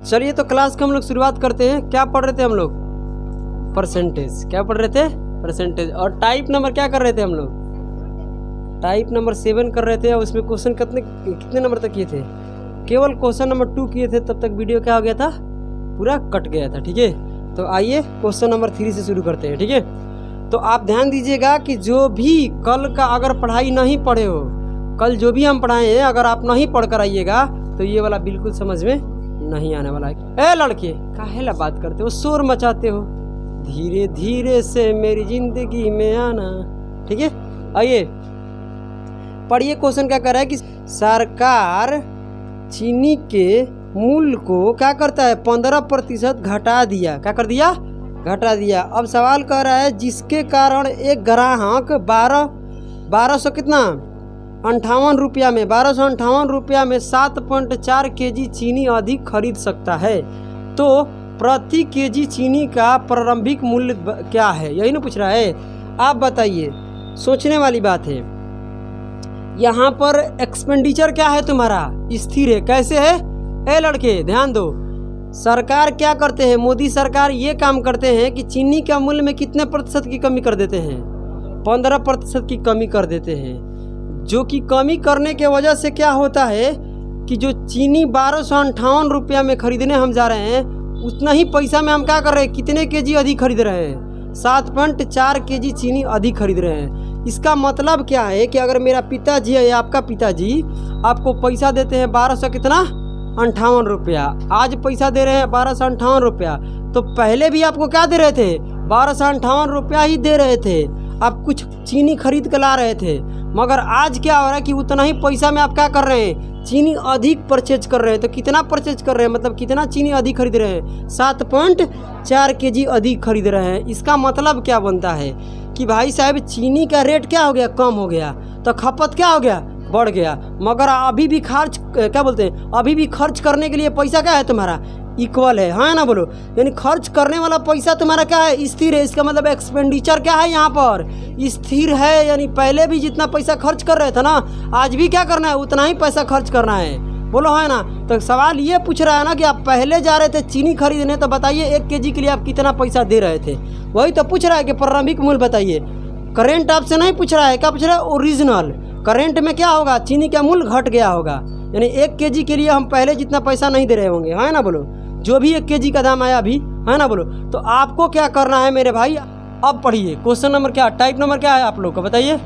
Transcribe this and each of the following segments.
चलिए तो क्लास का हम लोग शुरुआत करते हैं। क्या पढ़ रहे थे हम लोग? परसेंटेज। क्या पढ़ रहे थे? परसेंटेज। और टाइप नंबर क्या कर रहे थे हम लोग? टाइप नंबर 7 कर रहे थे। और उसमें क्वेश्चन कितने नंबर तक किए थे? केवल क्वेश्चन नंबर 2 किए थे, तब तक वीडियो क्या हो गया था? पूरा कट गया था। ठीक है, तो आइए क्वेश्चन नंबर 3 से शुरू करते हैं। ठीक है, तो आप ध्यान दीजिएगा कि जो भी कल का अगर पढ़ाई नहीं पढ़े हो, कल जो भी हम पढ़ाए हैं अगर आप नहीं पढ़ कर आइएगा तो ये वाला बिल्कुल समझ में नहीं आने वाला है। ए लड़के, काहे ला बात करते हो, शोर मचाते हो? धीरे धीरे से मेरी जिंदगी में आना। ठीक है, आइए पढ़िए। क्वेश्चन क्या कर रहा है कि सरकार चीनी के मूल्य को क्या करता है? 15% घटा दिया। क्या कर दिया? घटा दिया। अब सवाल कह रहा है जिसके कारण एक ग्राहक 1200 कितना 58 रुपया में 1258 रुपया में 7.4 kg चीनी अधिक खरीद सकता है, तो प्रति केजी चीनी का प्रारंभिक मूल्य क्या है? यही ना पूछ रहा है। आप बताइए, सोचने वाली बात है। यहाँ पर एक्सपेंडिचर क्या है तुम्हारा? स्थिर है। कैसे है? ए लड़के ध्यान दो, सरकार क्या करते हैं? मोदी सरकार ये काम करते हैं कि चीनी का मूल्य में कितने प्रतिशत की कमी कर देते हैं? 15% की कमी कर देते हैं। जो कि कमी करने के वजह से क्या होता है कि जो चीनी 1258 रुपया में खरीदने हम जा रहे हैं, उतना ही पैसा में हम क्या कर रहे हैं? कितने केजी अधिक खरीद रहे हैं? 7.4 kg चीनी अधिक खरीद रहे हैं। इसका मतलब क्या है कि अगर मेरा पिताजी है या आपका पिताजी आपको पैसा देते हैं 1200 कितना 58 रुपया, आज पैसा दे रहे हैं 1258 रुपया, तो पहले भी आपको क्या दे रहे थे? 1258 रुपया ही दे रहे थे। आप कुछ चीनी खरीद कर ला रहे थे, मगर आज क्या हो रहा है कि उतना ही पैसा में आप क्या कर रहे हैं? चीनी अधिक परचेज कर रहे हैं। तो कितना परचेज कर रहे हैं? मतलब कितना चीनी अधिक खरीद रहे हैं? 7.4 kg अधिक खरीद रहे हैं। इसका मतलब क्या बनता है कि भाई साहब चीनी का रेट क्या हो गया? कम हो गया, तो खपत क्या हो गया? बढ़ गया। मगर अभी भी खर्च क्या बोलते हैं, अभी भी खर्च करने के लिए पैसा क्या है तुम्हारा? इक्वल है। हाँ ना बोलो, यानी खर्च करने वाला पैसा तुम्हारा क्या है? स्थिर है। इसका मतलब एक्सपेंडिचर क्या है यहाँ पर? स्थिर है। यानी पहले भी जितना पैसा खर्च कर रहे थे ना, आज भी क्या करना है? उतना ही पैसा खर्च करना है। बोलो है ना? तो सवाल ये पूछ रहा है ना कि आप पहले जा रहे थे चीनी खरीदने, तो बताइए 1 kg के लिए आप कितना पैसा दे रहे थे? वही तो पूछ रहा है कि प्रारंभिक मूल्य बताइए। करेंट आपसे नहीं पूछ रहा है। क्या पूछ रहा है? ओरिजिनल। करेंट में क्या होगा? चीनी का मूल्य घट गया होगा, यानी 1 kg के लिए हम पहले जितना पैसा नहीं दे रहे होंगे। है ना बोलो? जो भी 1 kg का दाम आया अभी, है ना बोलो? तो आपको क्या करना है मेरे भाई? अब पढ़िए क्वेश्चन नंबर क्या, टाइप नंबर क्या है आप लोग का बताइए?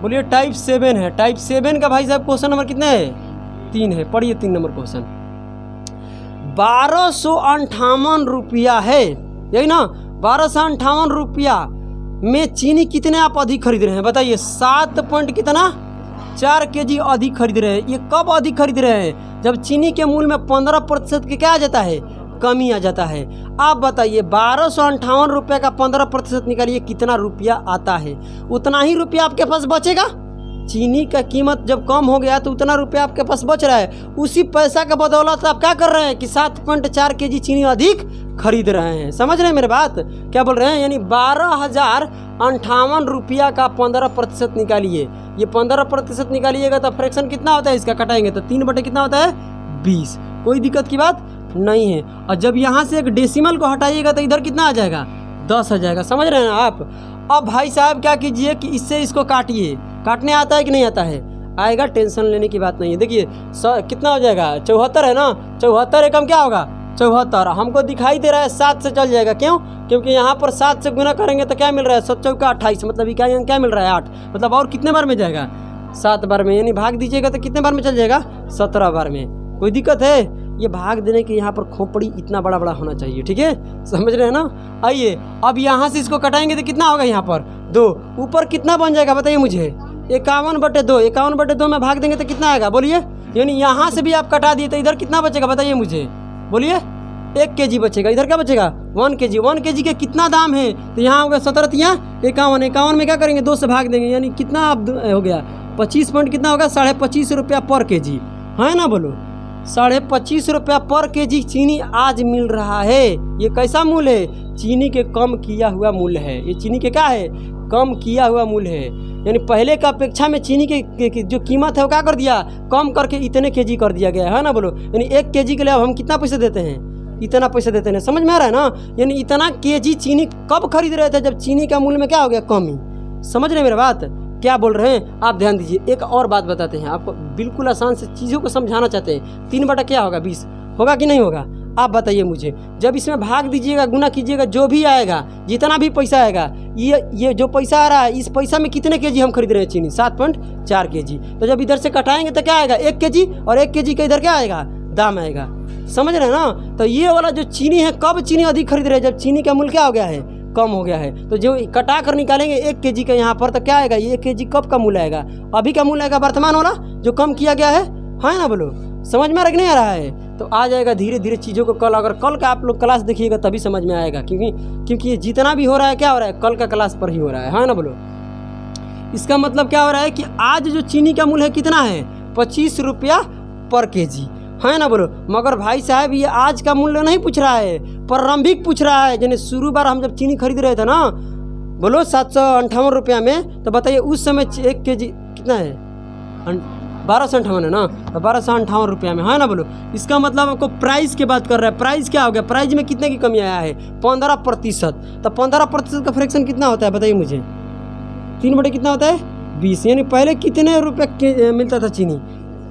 बोलिए। टाइप 7 है। टाइप 7 का भाई साहब क्वेश्चन नंबर कितने है? 3 है। पढ़िए 3 नंबर क्वेश्चन। 1258 रुपया है, यही ना? 1258 रुपया में चीनी कितने आप अधिक खरीद रहे हैं? बताइए। 7.4 kg अधिक खरीद रहे हैं। ये कब अधिक खरीद रहे हैं? जब चीनी के मूल्य में 15% के क्या आ जाता है? कमी आ जाता है। आप बताइए 1258 रुपया का 15% निकालिए, कितना रुपया आता है? उतना ही रुपया आपके पास बचेगा। चीनी का कीमत जब कम हो गया तो उतना रुपया आपके पास बच रहा है। उसी पैसा के बदौलत आप क्या कर रहे हैं कि 7.4 kg चीनी अधिक खरीद रहे हैं। समझ रहे हैं मेरे बात? क्या बोल रहे हैं? यानी 12,058 रुपया का 15% निकालिए। ये 15% निकालिएगा तो फ्रैक्शन कितना होता है इसका? कटाएंगे तो 3 बटे कितना होता है? 20। कोई दिक्कत की बात नहीं है। और जब यहाँ से एक डेसिमल को हटाइएगा तो इधर कितना आ जाएगा? 10 आ जाएगा। समझ रहे हैं ना आप? अब भाई साहब क्या कीजिए कि इससे इसको काटिए। काटने आता है कि नहीं आता है? आएगा, टेंशन लेने की बात नहीं है। देखिए कितना हो जाएगा? 74 है ना? 74 एकम क्या होगा? 74। हमको दिखाई दे रहा है 7 से चल जाएगा। क्यों? क्योंकि यहाँ पर 7 से गुना करेंगे तो क्या मिल रहा है? 7 चौका 28, मतलब क्या मिल रहा है? 8। मतलब और कितने बार में जाएगा? 7 बार में। यानी भाग दीजिएगा तो कितने बार में चल जाएगा? 17 बार में। कोई दिक्कत है? ये भाग देने के यहाँ पर खोपड़ी इतना बड़ा बड़ा होना चाहिए। ठीक है, समझ रहे हैं ना? आइए अब यहाँ से इसको कटाएंगे तो कितना होगा? यहाँ पर 2। ऊपर कितना बन जाएगा बताइए मुझे? 51/2। 51/2 में भाग देंगे तो कितना आएगा? बोलिए। यानी यहाँ से भी आप कटा दिए तो इधर कितना बचेगा बताइए मुझे? बोलिए। 1 kg बचेगा। इधर क्या बचेगा? 1 kg। 1 kg के कितना दाम है? तो यहाँ होगा 17 या 51। 51 में क्या करेंगे? 2 से भाग देंगे, यानी कितना आप हो गया? 25 पॉइंट कितना होगा? 25.5 रुपया पर kg। है ना बोलो? 25.5 रुपया पर kg चीनी आज मिल रहा है। ये कैसा मूल्य है? चीनी के कम किया हुआ मूल्य है। ये चीनी के क्या है? कम किया हुआ मूल्य है। यानी पहले का अपेक्षा में चीनी की जो कीमत है वो क्या कर दिया, कम करके इतने केजी कर दिया गया है ना बोलो। यानी 1 केजी के लिए अब हम कितना पैसे देते हैं, इतना पैसे देते हैं। समझ में आ रहा है ना। यानी इतना केजी चीनी कब खरीद रहे थे, जब चीनी का मूल्य में क्या हो गया, कमी। समझ रहे हैं मेरा बात, क्या बोल रहे हैं आप, ध्यान दीजिए। एक और बात बताते हैं आपको, बिल्कुल आसान से चीज़ों को समझाना चाहते हैं। 3 बटा क्या होगा 20 होगा कि नहीं होगा, आप बताइए मुझे। जब इसमें भाग दीजिएगा, गुना कीजिएगा, जो भी आएगा, जितना भी पैसा आएगा, ये जो पैसा आ रहा है, इस पैसा में कितने केजी हम खरीद रहे हैं चीनी, 7.4 केजी। तो जब इधर से कटाएंगे तो क्या आएगा, 1 केजी, और 1 केजी का इधर क्या आएगा, दाम आएगा। समझ रहे हैं ना। तो ये वाला जो चीनी है, कब चीनी अधिक खरीद रहे हैं, जब चीनी का मूल्य क्या हो गया है, कम हो गया है। तो जो कटा कर निकालेंगे 1 केजी का यहाँ पर, तो क्या आएगा, ये 1 केजी कब का मूल्य आएगा, अभी का मूल्य आएगा, वर्तमान वाला जो कम किया गया है ना बोलो। समझ में आ रहा कि नहीं आ रहा है। तो आ जाएगा धीरे धीरे चीज़ों को। कल अगर कल का आप लोग क्लास देखिएगा तभी समझ में आएगा, क्योंकि ये जितना भी हो रहा है क्या हो रहा है, कल का क्लास पर ही हो रहा है ना बोलो। इसका मतलब क्या हो रहा है कि आज जो चीनी का मूल्य है कितना है, 25 रुपया पर केजी है ना बोलो। मगर भाई साहब ये आज का मूल्य नहीं पूछ रहा है, प्रारंभिक पूछ रहा है। यानी शुरू बार हम जब चीनी खरीद रहे थे ना बोलो 758 रुपया में, तो बताइए उस समय 1 केजी कितना है, 1258 है ना, तो 1258 रुपया में है ना बोलो। इसका मतलब आपको प्राइस की बात कर रहा है। प्राइस क्या हो गया, प्राइस में कितने की कमी आया है, 15%। तो 15% का फ्रैक्शन कितना होता है बताइए मुझे, 3 बटे कितना होता है, 20। यानी पहले कितने रुपये मिलता था चीनी,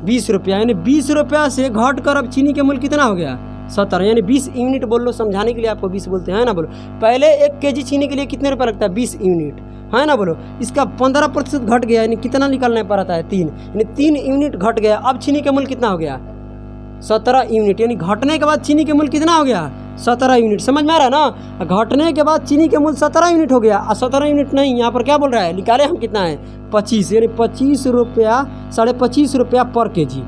20 रुपया। यानी 20 रुपया से घट कर अब चीनी के मूल्य कितना हो गया, 17। यानी 20 यूनिट बोल लो, समझाने के लिए आपको 20 बोलते हैं ना बोलो। पहले 1 केजी चीनी के लिए कितने रुपये लगता है, 20 यूनिट है ना बोलो। इसका 15% घट गया, यानी कितना निकालना पड़ता है, 3। यानी 3 यूनिट घट गया। अब चीनी का मूल्य कितना हो गया, 17 यूनिट। यानी घटने के बाद चीनी के मूल्य कितना हो गया, 17 यूनिट। समझ में आ रहा है ना। घटने के बाद चीनी के मूल्य 17 यूनिट हो गया। 17 यूनिट नहीं, यहाँ पर क्या बोल रहा है, निकाले हम कितना है, 25। यानी 25 रुपया, 25.5 रुपया पर केजी।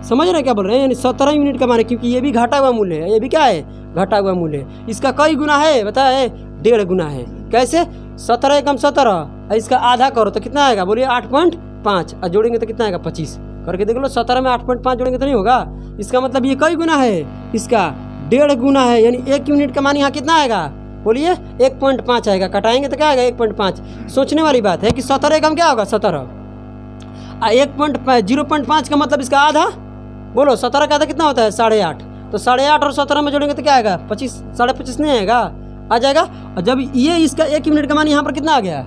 समझ रहे हैं क्या बोल रहे हैं। यानी 17 यूनिट का माने, क्योंकि ये भी घटा हुआ मूल्य है, ये भी क्या है, घटा हुआ मूल्य है। इसका कई गुना है बताए, 1.5 गुना है। कैसे, 17 एकम 17, इसका आधा करो तो कितना आएगा, बोलिए 8.5, और जोड़ेंगे तो कितना आएगा, 25 करके देख लो। 17 में 8.5 जोड़ेंगे तो नहीं होगा। इसका मतलब ये कई गुना है, इसका 1.5 गुना है। यानी 1 यूनिट का मान यहाँ कितना आएगा, बोलिए 1.5 आएगा। कटाएंगे तो क्या आएगा, 1.5। सोचने वाली बात है कि 17 एकम क्या होगा, 17, 0.5 का मतलब इसका आधा। बोलो 17 का आधा कितना होता है, 8.5। तो 8.5 और 17 में जोड़ेंगे तो क्या आएगा, 25, 25.5 नहीं आएगा, आ जाएगा। और जब ये इसका 1 यूनिट का मान यहाँ पर कितना आ गया,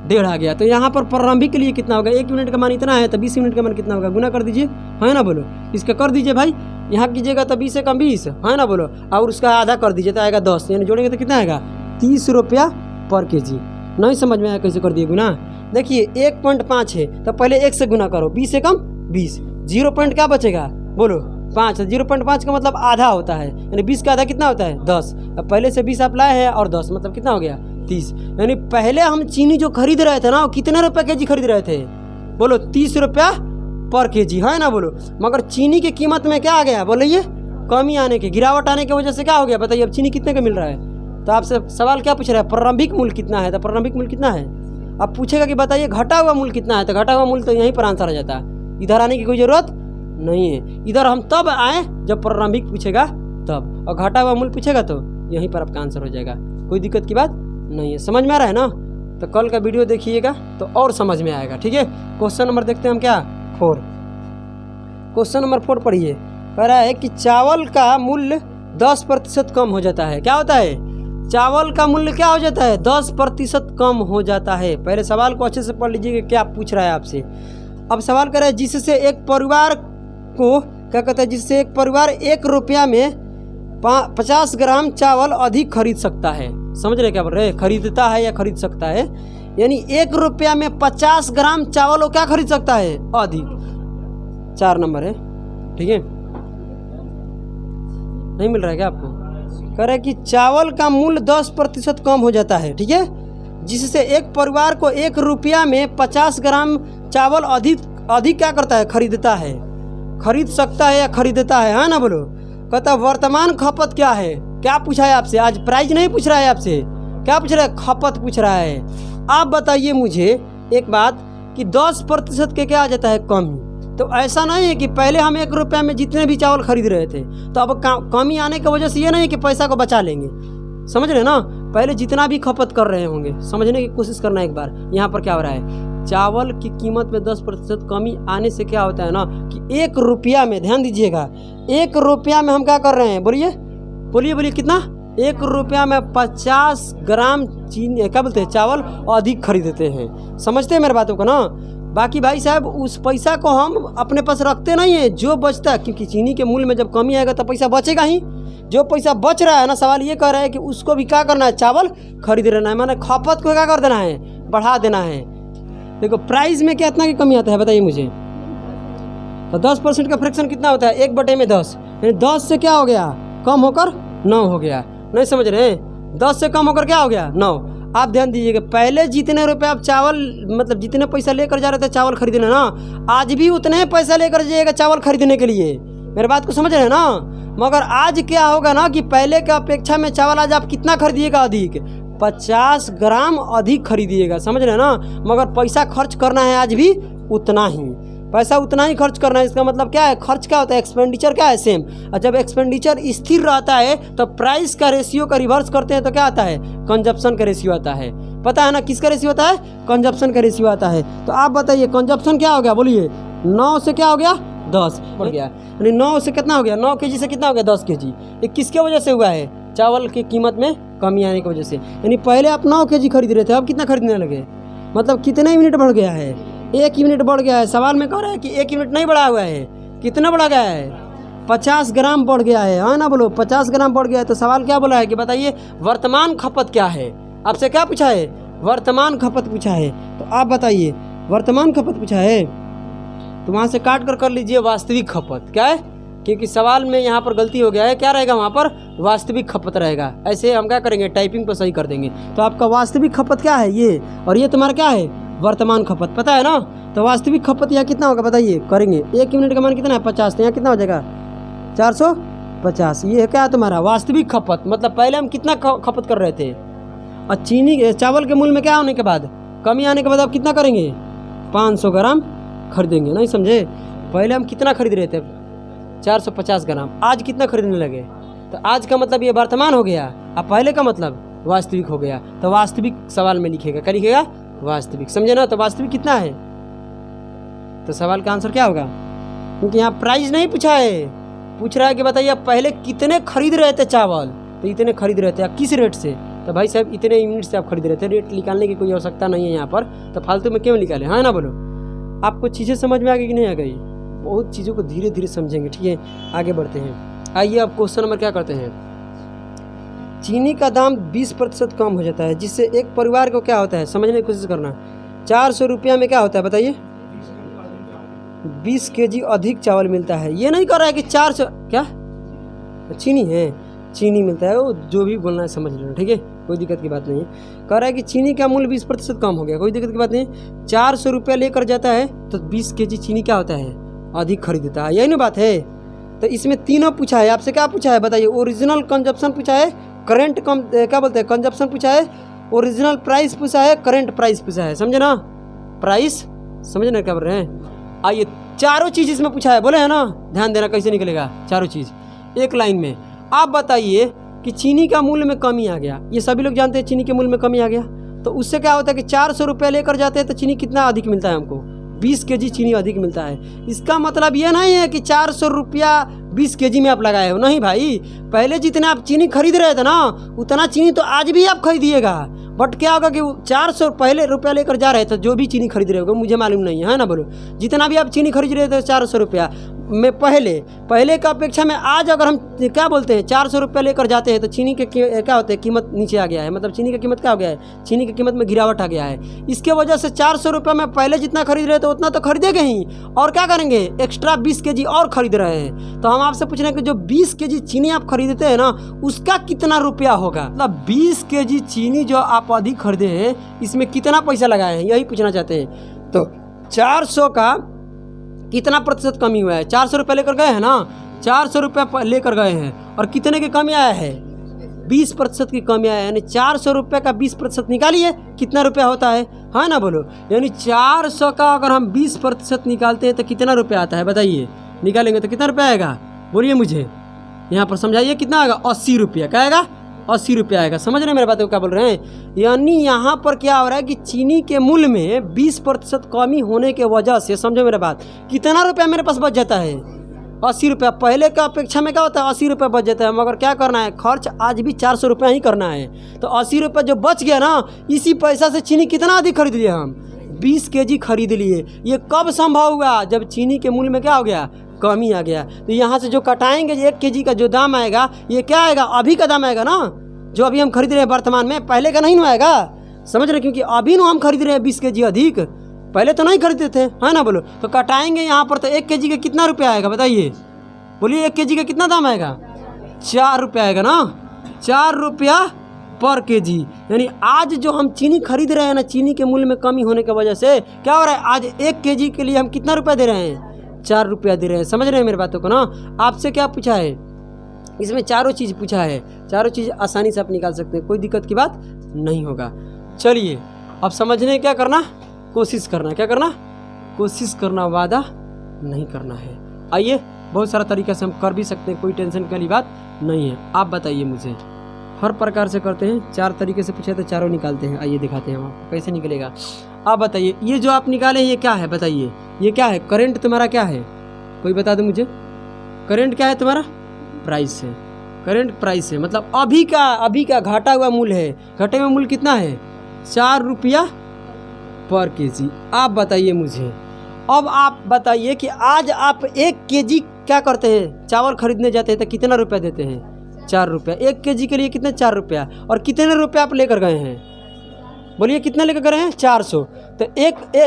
1.5 आ गया। तो यहाँ पर प्रारंभिक के लिए कितना होगा, 1 यूनिट का मान इतना है, तो 20 यूनिट का मान कितना होगा, गुना कर दीजिए है ना बोलो। इसका कर दीजिए भाई, यहाँ कीजिएगा तो 20 एकम 20 है ना बोलो, और उसका आधा कर दीजिए तो आएगा 10। यानी जोड़ेंगे तो कितना आएगा, 30 रुपया पर केजी। नहीं समझ में आया कैसे कर दिए गुना। देखिए 1.5 है, तो पहले 1 से गुना करो, 20 एकम 20, 0 पॉइंट क्या बचेगा, बोलो 5। 0.5 का मतलब आधा होता है, यानी 20 का आधा कितना होता है, 10। अब पहले से 20 आप लाए हैं और 10 मतलब कितना हो गया, 30। यानी पहले हम चीनी जो खरीद रहे थे ना, वो कितने रुपये केजी खरीद रहे थे, बोलो 30 रुपया पर केजी है ना बोलो। मगर चीनी की कीमत में क्या आ गया, बोलिए कमी आने के, गिरावट आने की वजह से क्या हो गया, बताइए अब चीनी कितने का मिल रहा है। तो आपसे सवाल क्या पूछ रहा है, प्रारंभिक मूल्य कितना है, तो प्रारंभिक मूल्य कितना है। अब पूछेगा कि बताइए घटा हुआ मूल्य कितना है, तो घटा हुआ मूल्य तो यहीं पर आंसर आ जाता है, इधर आने की कोई ज़रूरत नहीं है। इधर हम तब आए जब प्रारंभिक पूछेगा तब, और घटा हुआ मूल्य पूछेगा तो यहीं पर आपका आंसर हो जाएगा, कोई दिक्कत की बात नहीं है। समझ में आ रहा है ना। तो कल का वीडियो देखिएगा तो और समझ में आएगा, ठीक है। क्वेश्चन नंबर देखते हैं हम, क्या 4। क्वेश्चन नंबर 4 पढ़िए। कह रहा है कि चावल का मूल्य 10% कम हो जाता है। क्या होता है, चावल का मूल्य क्या हो जाता है, 10% कम हो जाता है। पहले सवाल को अच्छे से पढ़ लीजिएगा, क्या पूछ रहा है आपसे। अब सवाल कर रहा है जिससे एक परिवार को क्या कहता है, जिससे एक परिवार 1 रुपया में 50 ग्राम चावल अधिक खरीद सकता है। समझ रहे क्या बोल रहे हैं, खरीदता है या खरीद सकता है। यानी 1 रुपया में 50 ग्राम चावल वो क्या खरीद सकता है, अधिक। 4 नंबर है, ठीक है। नहीं मिल रहा है क्या आपको। कह रहा है कि चावल का मूल्य 10% कम हो जाता है, ठीक है, जिससे एक परिवार को 1 रुपया में 50 ग्राम चावल अधिक क्या करता है, खरीदता है, खरीद सकता है या खरीदता है ना बोलो। कहता वर्तमान खपत क्या है, क्या पूछा है आपसे, आज प्राइस नहीं पूछ रहा है आपसे, क्या पूछ रहा है, खपत पूछ रहा है। आप बताइए मुझे एक बात कि 10% के क्या आ जाता है, कमी। तो ऐसा नहीं है कि पहले हम 1 रुपया में जितने भी चावल खरीद रहे थे, तो अब कमी आने की वजह से ये नहीं है कि पैसा को बचा लेंगे। समझ रहे ना, पहले जितना भी खपत कर रहे होंगे, समझने की कोशिश करना एक बार। यहाँ पर क्या हो रहा है, चावल की कीमत में 10% कमी आने से क्या होता है ना कि 1 रुपया में, ध्यान दीजिएगा, 1 रुपया में हम क्या कर रहे हैं, बोलिए बोलिए बोलिए कितना, 1 रुपया में 50 ग्राम चीनी, क्या बोलते हैं, चावल अधिक खरीदते हैं। समझते हैं मेरे बातों को ना। बाकी भाई साहब उस पैसा को हम अपने पास रखते नहीं है, जो बचता है, क्योंकि चीनी के मूल्य में जब कमी आएगा तो पैसा बचेगा ही। जो पैसा बच रहा है ना, सवाल ये कर रहा है कि उसको भी क्या करना है, चावल खरीद लेना है, माने खपत को क्या कर देना है, बढ़ा देना है। देखो प्राइस में कितना की कमी आता है बताइए मुझे, तो 10% का फ्रैक्शन कितना होता है, 1/10, यानी 10 से क्या हो गया, कम होकर 9 हो गया। नहीं समझ रहे हैं, 10 से कम होकर क्या हो गया, 9। आप ध्यान दीजिएगा, पहले जितने रुपए आप चावल, मतलब जितने पैसा लेकर जा रहे थे चावल खरीदने ना, आज भी उतने पैसा लेकर जाइएगा चावल खरीदने के लिए। मेरे बात को समझ रहे हैं ना। मगर आज क्या होगा ना कि पहले के अपेक्षा में चावल आज आप कितना खरीदिएगा, अधिक 50 ग्राम अधिक खरीदिएगा, समझ रहे हैं ना। मगर पैसा खर्च करना है आज भी उतना ही, पैसा उतना ही खर्च करना है। इसका मतलब क्या है, खर्च क्या होता है, एक्सपेंडिचर क्या है, सेम। और जब एक्सपेंडिचर स्थिर रहता है तो प्राइस का रेशियो का रिवर्स करते हैं तो क्या आता है, कंजप्शन का रेशियो आता है। पता है ना किसका रेशियो आता है, कंजप्शन का रेशियो आता है। तो आप बताइए कंजप्शन क्या हो गया, बोलिए 9 से क्या हो गया, 10 बढ़ गया, यानी 9 से कितना हो गया, 9 kg से कितना हो गया, 10 kg। ये किसके वजह से हुआ है, चावल की कीमत में कमी आने की वजह से। यानी पहले आप 9 kg खरीद रहे थे, अब कितना खरीदने लगे, मतलब कितने यूनिट बढ़ गया है, 1 यूनिट बढ़ गया है। सवाल में कह रहा है कि 1 यूनिट नहीं बढ़ा हुआ है, कितना बढ़ा गया है, 50 ग्राम बढ़ गया है ना, बोलो 50 ग्राम बढ़ गया है। तो सवाल क्या बोला है कि बताइए वर्तमान खपत क्या है, आपसे क्या पूछा है, वर्तमान खपत पूछा है। तो आप बताइए वर्तमान खपत पूछा है, तो वहाँ से काट कर लीजिए वास्तविक खपत क्या है, क्योंकि सवाल में यहाँ पर गलती हो गया है, क्या रहेगा वहाँ पर, वास्तविक खपत रहेगा। ऐसे हम क्या करेंगे, टाइपिंग पर सही कर देंगे। तो आपका वास्तविक खपत क्या है ये, और ये तुम्हारा क्या है, वर्तमान खपत, पता है ना। तो वास्तविक खपत यहाँ कितना होगा बताइए, करेंगे 1 यूनिट का मान कितना है, 50, तो यहाँ कितना हो जाएगा 450। ये क्या है तुम्हारा वास्तविक खपत, मतलब पहले हम कितना खपत कर रहे थे। और चीनी चावल के मूल्य में क्या होने के बाद, कमी आने के बाद आप कितना करेंगे, 500 ग्राम खरीदेंगे। नहीं समझे, पहले हम कितना खरीद रहे थे, 450 ग्राम, आज कितना खरीदने लगे। तो आज का मतलब ये वर्तमान हो गया, अब पहले का मतलब वास्तविक हो गया। तो वास्तविक सवाल में लिखेगा, क्या लिखेगा, वास्तविक, समझे ना। तो वास्तविक कितना है, तो सवाल का आंसर क्या होगा, क्योंकि यहाँ प्राइस नहीं पूछा है, पूछ रहा है कि बताइए आप पहले कितने खरीद रहे थे चावल, तो इतने खरीद रहे थे, आप किस रेट से, तो भाई साहब इतने यूनिट से आप खरीद रहे थे। रेट निकालने की कोई आवश्यकता नहीं है यहाँ पर, तो फालतू में क्यों निकाले, हाँ ना बोलो। आपको चीज़ें समझ में आ गई कि नहीं आ गई, बहुत चीज़ों को धीरे धीरे समझेंगे, ठीक है। आगे बढ़ते हैं, आइए अब क्वेश्चन नंबर क्या करते हैं। चीनी का दाम 20% कम हो जाता है, जिससे एक परिवार को क्या होता है, समझने की कोशिश करना। 400 रुपया में क्या होता है बताइए, 20 kg अधिक चावल मिलता है। ये नहीं कर रहा है कि 400 क्या चीनी है, चीनी मिलता है, वो जो भी बोलना है समझ लेना, ठीक है, कोई दिक्कत की बात नहीं है। कह रहा है कि चीनी का मूल्य 20% कम हो गया, कोई दिक्कत की बात नहीं। 400 रुपया लेकर जाता है तो 20 kg चीनी क्या होता है, अधिक खरीदता है, यही ना बात है। तो इसमें तीनों पूछा है, आपसे क्या पूछा है बताइए, ओरिजिनल कंजप्शन पूछा है, करेंट क्या बोलते हैं कंजप्शन पूछा है, ओरिजिनल प्राइस पूछा है, करेंट प्राइस पूछा है, समझे ना, प्राइस समझे ना क्या बोल रहे हैं। आइए चारों चीज़ इसमें पूछा है, बोले है ना, ध्यान देना कैसे निकलेगा चारों चीज़ एक लाइन में। आप बताइए कि चीनी का मूल्य में कमी आ गया, ये सभी लोग जानते हैं चीनी के मूल्य में कमी आ गया, तो उससे क्या होता है कि 400 रुपया लेकर जाते हैं तो चीनी कितना अधिक मिलता है हमको, 20 kg चीनी अधिक मिलता है। इसका मतलब ये नहीं है कि 400 रुपया 20 kg में आप लगाए हो, नहीं भाई, पहले जितना आप चीनी खरीद रहे थे ना उतना चीनी तो आज भी आप खरीदिएगा, बट क्या होगा कि 400 पहले रुपया लेकर जा रहे थे, जो भी चीनी खरीद रहे होगे मुझे मालूम नहीं है ना, बोलो जितना भी आप चीनी खरीद रहे थे 400 रुपया में पहले का अपेक्षा में आज अगर हम क्या बोलते हैं 400 रुपया लेकर जाते हैं तो चीनी के क्या होता है, कीमत नीचे आ गया है, मतलब चीनी की कीमत क्या हो गया है, चीनी की कीमत में गिरावट आ गया है। इसके वजह से 400 रुपया में पहले जितना खरीद रहे थे उतना तो खरीदेंगे ही, और क्या करेंगे एक्स्ट्रा 20 kg और खरीद रहे हैं। तो हम आपसे पूछ रहे हैं कि जो 20 kg चीनी आप खरीदते हैं ना उसका कितना रुपया होगा, मतलब 20 kg चीनी जो आप अधिक खरीदे हैं इसमें कितना पैसा लगाए हैं, यही पूछना चाहते हैं। तो 400 का कितना प्रतिशत कमी हुआ है, 400 रुपये लेकर गए हैं ना, 400 रुपये लेकर गए हैं और कितने की कमी आया है, 20% की कमी आया है, यानी 400 रुपये का 20% निकालिए कितना रुपया होता है, हाँ ना बोलो। यानी 400 का अगर हम 20% निकालते हैं तो कितना रुपया आता है बताइए, निकालेंगे तो कितना रुपया आएगा, बोलिए मुझे यहाँ पर समझाइए कितना आएगा, 80 रुपया, क्या आएगा 80 रुपया आएगा। समझ रहे हैं मेरे बात को क्या बोल रहे हैं? यानी यहाँ पर क्या हो रहा है कि चीनी के मूल्य में 20% कमी होने के वजह से, समझो मेरे बात, कितना रुपया मेरे पास बच जाता है? 80 रुपया। पहले का अपेक्षा में क्या होता है? 80 रुपया बच जाता है, मगर क्या करना है? खर्च आज भी 400 रुपया ही करना है। तो 80 रुपया जो बच गया ना, इसी पैसा से चीनी कितना अधिक खरीद लिया हम? 20 केजी खरीद लिए। ये कब संभव हुआ? जब चीनी के मूल्य में क्या हो गया? कमी आ गया। तो यहाँ से जो कटाएंगे 1 केजी का जो दाम आएगा, ये क्या आएगा? अभी का दाम आएगा ना, जो अभी हम खरीद रहे हैं वर्तमान में, पहले का नहीं ना आएगा। समझ रहे? क्योंकि अभी ना हम खरीद रहे हैं 20 केजी अधिक, पहले तो नहीं खरीदते थे, है ना? बोलो। तो कटाएंगे यहाँ पर तो 1 केजी का कितना रुपया आएगा बताइए? बोलिए 1 केजी का कितना दाम आएगा? 4 रुपया आएगा ना, 4 रुपया पर केजी। यानी आज जो हम चीनी खरीद रहे हैं ना, चीनी के मूल्य में कमी होने की वजह से क्या हो रहा है? आज 1 केजी के लिए हम कितना रुपया दे रहे हैं? 4 रुपया दे रहे हैं। समझ रहे हैं मेरी बातों को ना? आपसे क्या पूछा है इसमें? चारों चीज़ पूछा है। चारों चीज़ आसानी से आप निकाल सकते हैं, कोई दिक्कत की बात नहीं होगा। चलिए अब समझने क्या करना? कोशिश करना। क्या करना? कोशिश करना, वादा नहीं करना है। आइए, बहुत सारा तरीका से हम कर भी सकते हैं, कोई टेंशन वाली बात नहीं है। आप बताइए मुझे, हर प्रकार से करते हैं। 4 तरीके से पूछा तो चारों निकालते हैं। आइए दिखाते हैं हम आपको कैसे निकलेगा। आप बताइए, ये जो आप निकाले ये क्या है? बताइए ये क्या है? करंट तुम्हारा क्या है? कोई बता दो मुझे। करंट क्या है तुम्हारा? प्राइस है। करंट प्राइस है, मतलब अभी का घटा हुआ मूल्य है। घटे हुआ मूल्य कितना है? 4 रुपया पर केजी। आप बताइए मुझे, अब आप बताइए कि आज आप 1 केजी क्या करते हैं? चावल खरीदने जाते हैं तो कितना रुपया देते हैं? 4 रुपया। 1 केजी के लिए कितने? 4 रुपया। और कितने रुपया आप लेकर गए हैं? बोलिए कितना लेकर गए हैं? 400। तो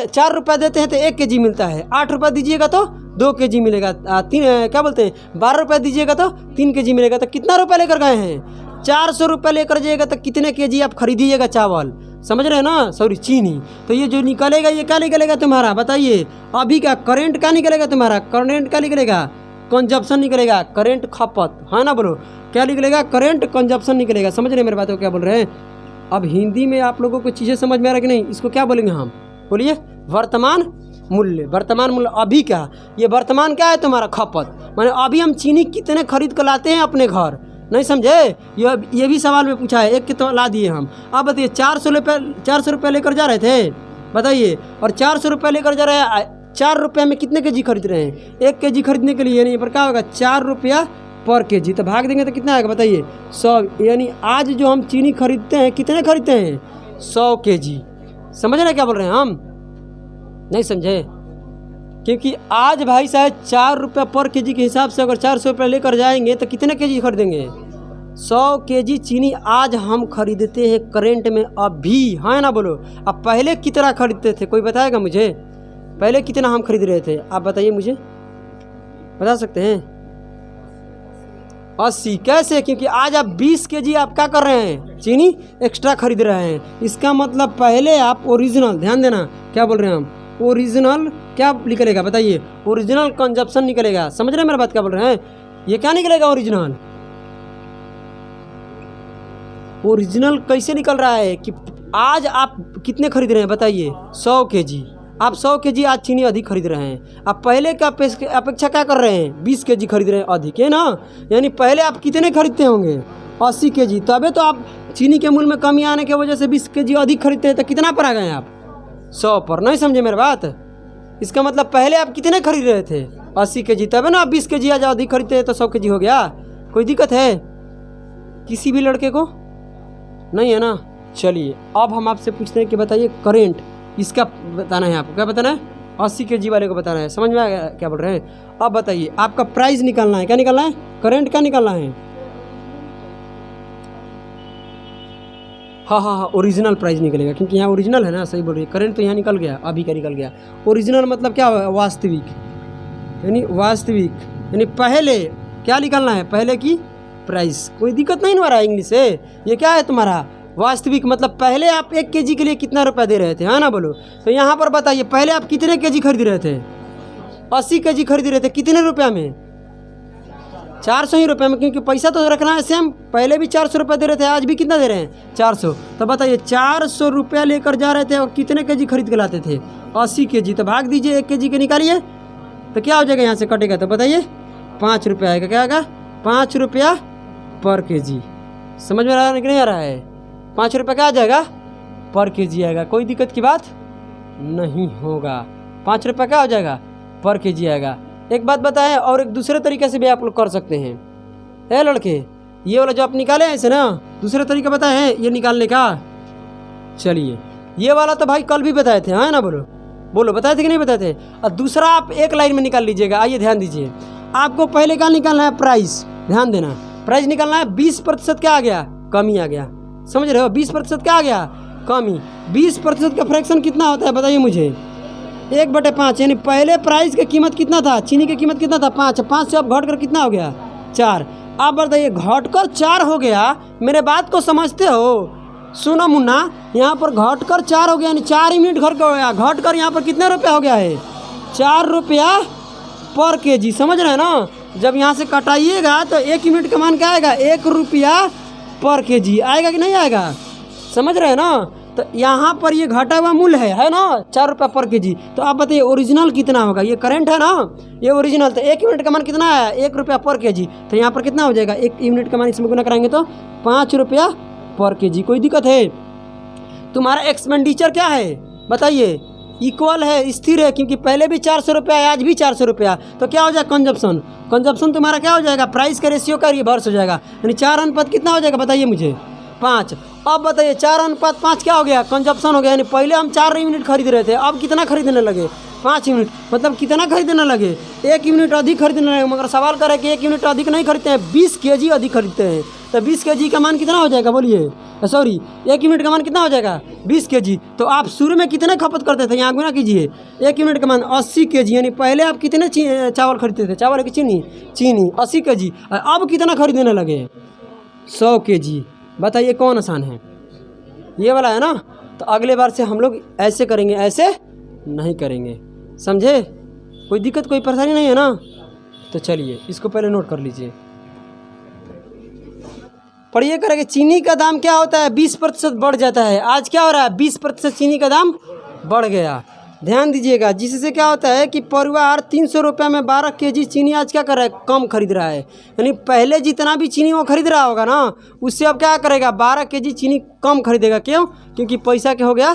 4 रुपया देते हैं तो 1 केजी मिलता है। 8 रुपया दीजिएगा तो 2 केजी मिलेगा। 12 रुपया दीजिएगा तो 3 केजी मिलेगा। तो कितना रुपया लेकर गए हैं? 400 रुपया लेकर जाइएगा तो कितने केजी आप खरीदिएगा चावल? समझ रहे हैं ना? सॉरी, चीनी। तो ये जो निकलेगा ये क्या निकलेगा तुम्हारा? बताइए। अभी का करंट क्या निकलेगा तुम्हारा? करंट क्या निकलेगा? कंजप्शन निकलेगा, करंट खपत, है ना? बोलो क्या निकलेगा? करंट कंजप्शन निकलेगा। समझ रहे मेरे बातों को क्या बोल रहे हैं? अब हिंदी में आप लोगों को चीज़ें समझ में आ रहा कि नहीं? इसको क्या बोलेंगे हम? बोलिए वर्तमान मूल्य। वर्तमान मूल्य अभी का, ये वर्तमान क्या है तुम्हारा? खपत। माने अभी हम चीनी कितने खरीद कर लाते हैं अपने घर, नहीं समझे? ये भी सवाल में पूछा है। 1 कितना ला दिए हम। अब बताइए 400 रुपये लेकर जा रहे थे, बताइए। और 400 रुपये लेकर जा रहे हैं, 4 रुपये में कितने केजी खरीद रहे हैं? 1 केजी खरीदने के लिए। नहीं पर क्या होगा? 4 रुपया पर केजी। तो भाग देंगे तो कितना आएगा बताइए? 100। यानी आज जो हम चीनी खरीदते हैं, कितने खरीदते हैं? 100 केजी। समझ रहे क्या बोल रहे हैं हम? नहीं समझे? क्योंकि आज भाई साहब 4 रुपया पर केजी के हिसाब से अगर 400 रुपये लेकर जाएंगे तो कितने केजी खरीदेंगे? 100 केजी चीनी आज हम खरीदते हैं करंट में अभी, है ना? बोलो। अब पहले कितना खरीदते थे? कोई बताएगा मुझे? पहले कितना हम खरीद रहे थे? आप बताइए मुझे, बता सकते हैं? 80। कैसे? क्योंकि आज आप 20 केजी आप क्या कर रहे हैं? चीनी एक्स्ट्रा खरीद रहे हैं। इसका मतलब पहले आप ओरिजिनल, ध्यान देना क्या बोल रहे हैं हम? ओरिजिनल क्या निकलेगा बताइए? ओरिजिनल कंजप्शन निकलेगा। समझ रहे हैं मेरा बात क्या बोल रहे हैं? ये क्या निकलेगा? ओरिजिनल। ओरिजिनल कैसे निकल रहा है कि आज आप कितने खरीद रहे हैं बताइए? 100 केजी। आप 100 केजी आज चीनी अधिक खरीद रहे हैं। आप पहले का अपेक्षा क्या कर रहे हैं? 20 केजी खरीद रहे हैं अधिक, है ना? यानी पहले आप कितने खरीदते होंगे? 80 केजी। तबे तो आप चीनी के मूल्य में कमी आने की वजह से 20 केजी अधिक खरीदते हैं। तो कितना पर आ गए आप? 100 पर। नहीं समझे मेरी बात? इसका मतलब पहले आप कितने खरीद रहे थे? 80 केजी। तब है ना आप 20 केजी आज अधिक खरीदते हैं तो 100 केजी हो गया। कोई दिक्कत है किसी भी लड़के को? नहीं है ना? चलिए अब हम आपसे पूछते हैं कि बताइए करेंट, इसका बताना है आपको। क्या बताना है? 80 केजी वाले को बताना है। समझ में आ गया क्या बोल रहे हैं? अब बताइए आपका प्राइस निकालना है। क्या निकालना है? करंट क्या निकालना है? हाँ, ओरिजिनल प्राइस निकलेगा, क्योंकि यहाँ ओरिजिनल है ना। सही बोल रही है। करंट तो यहाँ निकल गया, अभी का निकल गया। ओरिजिनल मतलब क्या है? वास्तविक, यानी वास्तविक, यानी पहले क्या निकालना है? पहले की प्राइस। कोई दिक्कत नहीं हो रहा है इंग्लिश से? ये क्या है तुम्हारा? वास्तविक। मतलब पहले आप 1 केजी के लिए कितना रुपया दे रहे थे, है ना? बोलो। तो यहाँ पर बताइए पहले आप कितने केजी खरीद रहे थे? 80 केजी खरीद रहे थे। कितने रुपया में? 400 ही रुपये में, क्योंकि पैसा तो रखना है सेम। पहले भी 400 रुपये दे रहे थे, आज भी कितना दे रहे हैं? 400। तो बताइए 400 रुपया लेकर जा रहे थे और कितने केजी खरीद के लाते थे? 80 केजी। तो भाग दीजिए 1 केजी के निकालिए तो क्या हो जाएगा? यहाँ से कटेगा तो बताइए 5 रुपया आएगा। क्या आएगा? 5 रुपया पर केजी। समझ में आ रहा है कि नहीं आ रहा है? 5 रुपये क्या आ जाएगा? पर केजी आएगा। कोई दिक्कत की बात नहीं होगा। 5 रुपये क्या हो जाएगा? पर केजी आएगा। एक बात बताएं, और एक दूसरे तरीके से भी आप लोग कर सकते हैं। ए लड़के, ये वाला जो आप निकाले हैं इसे ना, दूसरे तरीका बताए हैं ये निकालने का। चलिए, ये वाला तो भाई कल भी बताए थे, हाँ ना? बोलो बोलो, बताए थे कि नहीं बताए थे? और दूसरा आप एक लाइन में निकाल लीजिएगा। आइए ध्यान दीजिए, आपको पहले क्या निकालना है? प्राइस। ध्यान देना, प्राइस निकालना है। 20% क्या आ गया? कमी आ गया। समझ रहे हो? 20% क्या आ गया? कमी। 20% का फ्रैक्शन कितना होता है बताइए मुझे? 1/5। यानी पहले प्राइस की कीमत कितना था? चीनी की कीमत कितना था? 5। 5 से अब घट कर कितना हो गया? 4। आप बताइए, घटकर 4 हो गया। मेरे बात को समझते हो? सुनो मुन्ना, यहाँ पर घटकर 4 हो गया, यानी 4 यूनिट घट हो गया। घटकर यहाँ पर कितने रुपया हो गया है? 4 रुपया पर केजी। समझ रहे हैं ना? जब यहाँ से कटाइएगा तो 1 यूनिट का मान क्या आएगा? 1 रुपया पर केजी आएगा कि नहीं आएगा? समझ रहे हैं ना? तो यहाँ पर ये घटा हुआ मूल्य है ना, 4 रुपया पर केजी। तो आप बताइए ओरिजिनल कितना होगा? ये करंट है ना, ये ओरिजिनल। तो 1 यूनिट का मान कितना आया? 1 रुपया पर केजी। तो यहाँ पर कितना हो जाएगा? 1 यूनिट का मान इसमें गुना कराएंगे तो 5 रुपया पर केजी। कोई दिक्कत है? तुम्हारा एक्सपेंडिचर क्या है बताइए? इक्वल है, स्थिर है, क्योंकि पहले भी 400 रुपया है, आज भी 400 रुपया। तो क्या हो जाएगा? कंजप्शन। कंजप्शन तुम्हारा क्या हो जाएगा? प्राइस के रेशियो का रिवर्स हो जाएगा। यानी 4 अनुपात कितना हो जाएगा बताइए मुझे? 5। अब बताइए 4 अनुपात 5 क्या हो गया? कंजप्शन हो गया। यानी पहले हम 4 यूनिट खरीद रहे थे, अब कितना खरीदने लगे? 5 यूनिट। मतलब कितना खरीदने लगे? 1 यूनिट अधिक खरीदने लगे। मगर सवाल करे कि 1 यूनिट अधिक नहीं खरीदते हैं, 20 केजी अधिक खरीदते हैं। तो 20 केजी का मान कितना हो जाएगा बोलिए? सॉरी, 1 यूनिट का मान कितना हो जाएगा? 20 केजी। तो आप शुरू में कितने खपत करते थे? यहाँ गुना कीजिए। 1 यूनिट का मान 80 केजी। यानी पहले आप कितने चावल खरीदते थे? चावल की चीनी? चीनी 80 केजी। अब कितना खरीदने लगे? 100 केजी। बताइए कौन आसान है? ये वाला है ना? तो अगले बार से हम लोग ऐसे करेंगे, ऐसे नहीं करेंगे। समझे? कोई दिक्कत, कोई परेशानी नहीं है ना? तो चलिए इसको पहले नोट कर लीजिए। पढ़िए करेंगे। चीनी का दाम क्या होता है? 20% बढ़ जाता है। आज क्या हो रहा है? 20% चीनी का दाम बढ़ गया। ध्यान दीजिएगा, जिससे क्या होता है कि परिवार 300 रुपये में 12 केजी चीनी आज क्या कर रहा है? कम खरीद रहा है। यानी पहले जितना भी चीनी वो खरीद रहा होगा ना, उससे अब क्या करेगा? 12 केजी चीनी कम खरीदेगा। क्यों? क्योंकि पैसा क्या हो गया?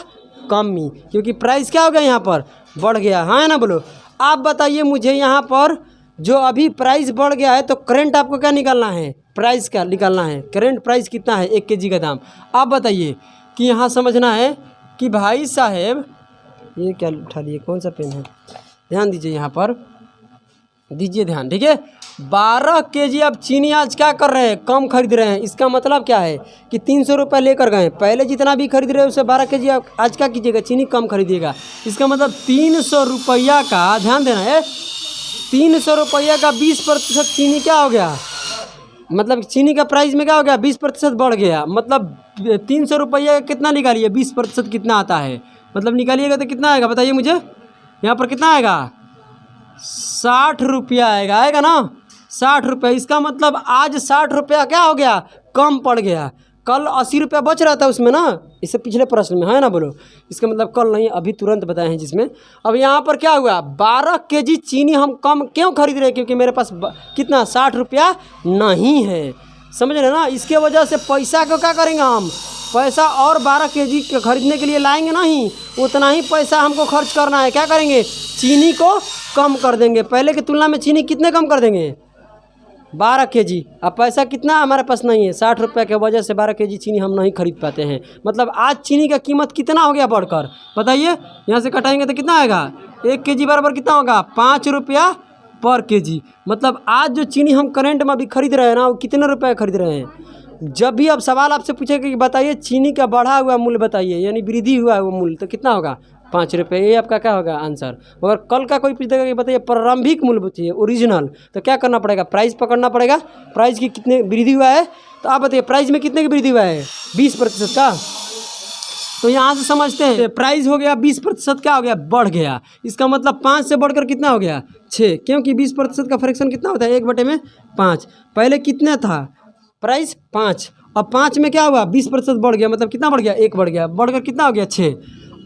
कमी। क्योंकि प्राइस क्या हो गया? यहाँ पर बढ़ गया। हाँ है ना? बोलो। आप बताइए मुझे, यहाँ पर जो अभी प्राइस बढ़ गया है, तो करंट आपको क्या निकालना है? प्राइस का निकालना है। करंट प्राइस कितना है 1 केजी का दाम? आप बताइए कि यहाँ समझना है कि भाई साहेब, ये क्या उठा लिए? कौन सा पेन है? ध्यान दीजिए, यहाँ पर दीजिए ध्यान, ठीक है? 12 केजी अब चीनी आज क्या कर रहे हैं? कम खरीद रहे हैं। इसका मतलब क्या है कि 300 रुपये लेकर गए, पहले जितना भी खरीद रहे हैं उससे 12 केजी आज क्या कीजिएगा? चीनी कम खरीदिएगा। इसका मतलब 300 रुपया का, ध्यान देना है, 300 रुपया का 20% चीनी क्या हो गया? मतलब चीनी का प्राइस में क्या हो गया? 20% बढ़ गया। मतलब 300 रुपया कितना निकालिए? 20% कितना आता है? मतलब निकालिएगा तो कितना आएगा बताइए मुझे? यहाँ पर कितना आएगा? 60 रुपया आएगा। आएगा ना? 60 रुपये। इसका मतलब आज 60 रुपया क्या हो गया? कम पड़ गया। कल 80 रुपया बच रहा था उसमें ना, इससे पिछले प्रश्न में, है ना? बोलो। इसका मतलब कल नहीं, अभी तुरंत बताए हैं जिसमें। अब यहाँ पर क्या हुआ? 12 केजी चीनी हम कम क्यों खरीद रहे हैं? क्योंकि मेरे पास कितना? 60 रुपया नहीं है। समझ रहे ना? इसके वजह से पैसा को क्या करेंगे हम? पैसा और 12 केजी के खरीदने के लिए लाएंगे नहीं, उतना ही पैसा हमको खर्च करना है। क्या करेंगे? चीनी को कम कर देंगे। पहले की तुलना में चीनी कितने कम कर देंगे? 12 केजी। अब पैसा कितना हमारे पास नहीं है, 60 रुपये के वजह से 12 केजी चीनी हम नहीं खरीद पाते हैं। मतलब आज चीनी का कीमत कितना हो गया बढ़कर? बताइए। यहाँ से कटाएंगे तो कितना आएगा? 1 केजी बराबर कितना होगा? 5 रुपया पर केजी। मतलब आज जो चीनी हम करंट में अभी खरीद रहे हैं ना, वो कितने रुपये खरीद रहे हैं? जब भी अब सवाल आपसे पूछेगा कि बताइए चीनी का बढ़ा हुआ मूल्य बताइए, यानी वृद्धि हुआ है वो मूल्य, तो कितना होगा? 5 रुपये। ये आपका क्या होगा आंसर? मगर कल का कोई पूछेगा कि बताइए प्रारंभिक मूल्य बताइए ओरिजिनल, तो क्या करना पड़ेगा? प्राइस पकड़ना पड़ेगा। प्राइस की कितने वृद्धि हुआ है? तो आप बताइए प्राइस में कितने की वृद्धि हुआ है? 20% का। तो यहाँ से समझते हैं प्राइस हो गया 20% क्या हो गया? बढ़ गया। इसका मतलब 5 से बढ़कर कितना हो गया? 6। क्योंकि 20% का फ्रैक्शन कितना होता है? 1/5। पहले कितना था प्राइस? 5। अब 5 में क्या हुआ? 20% बढ़ गया। मतलब कितना बढ़ गया? 1 बढ़ गया। बढ़कर कितना हो गया? 6।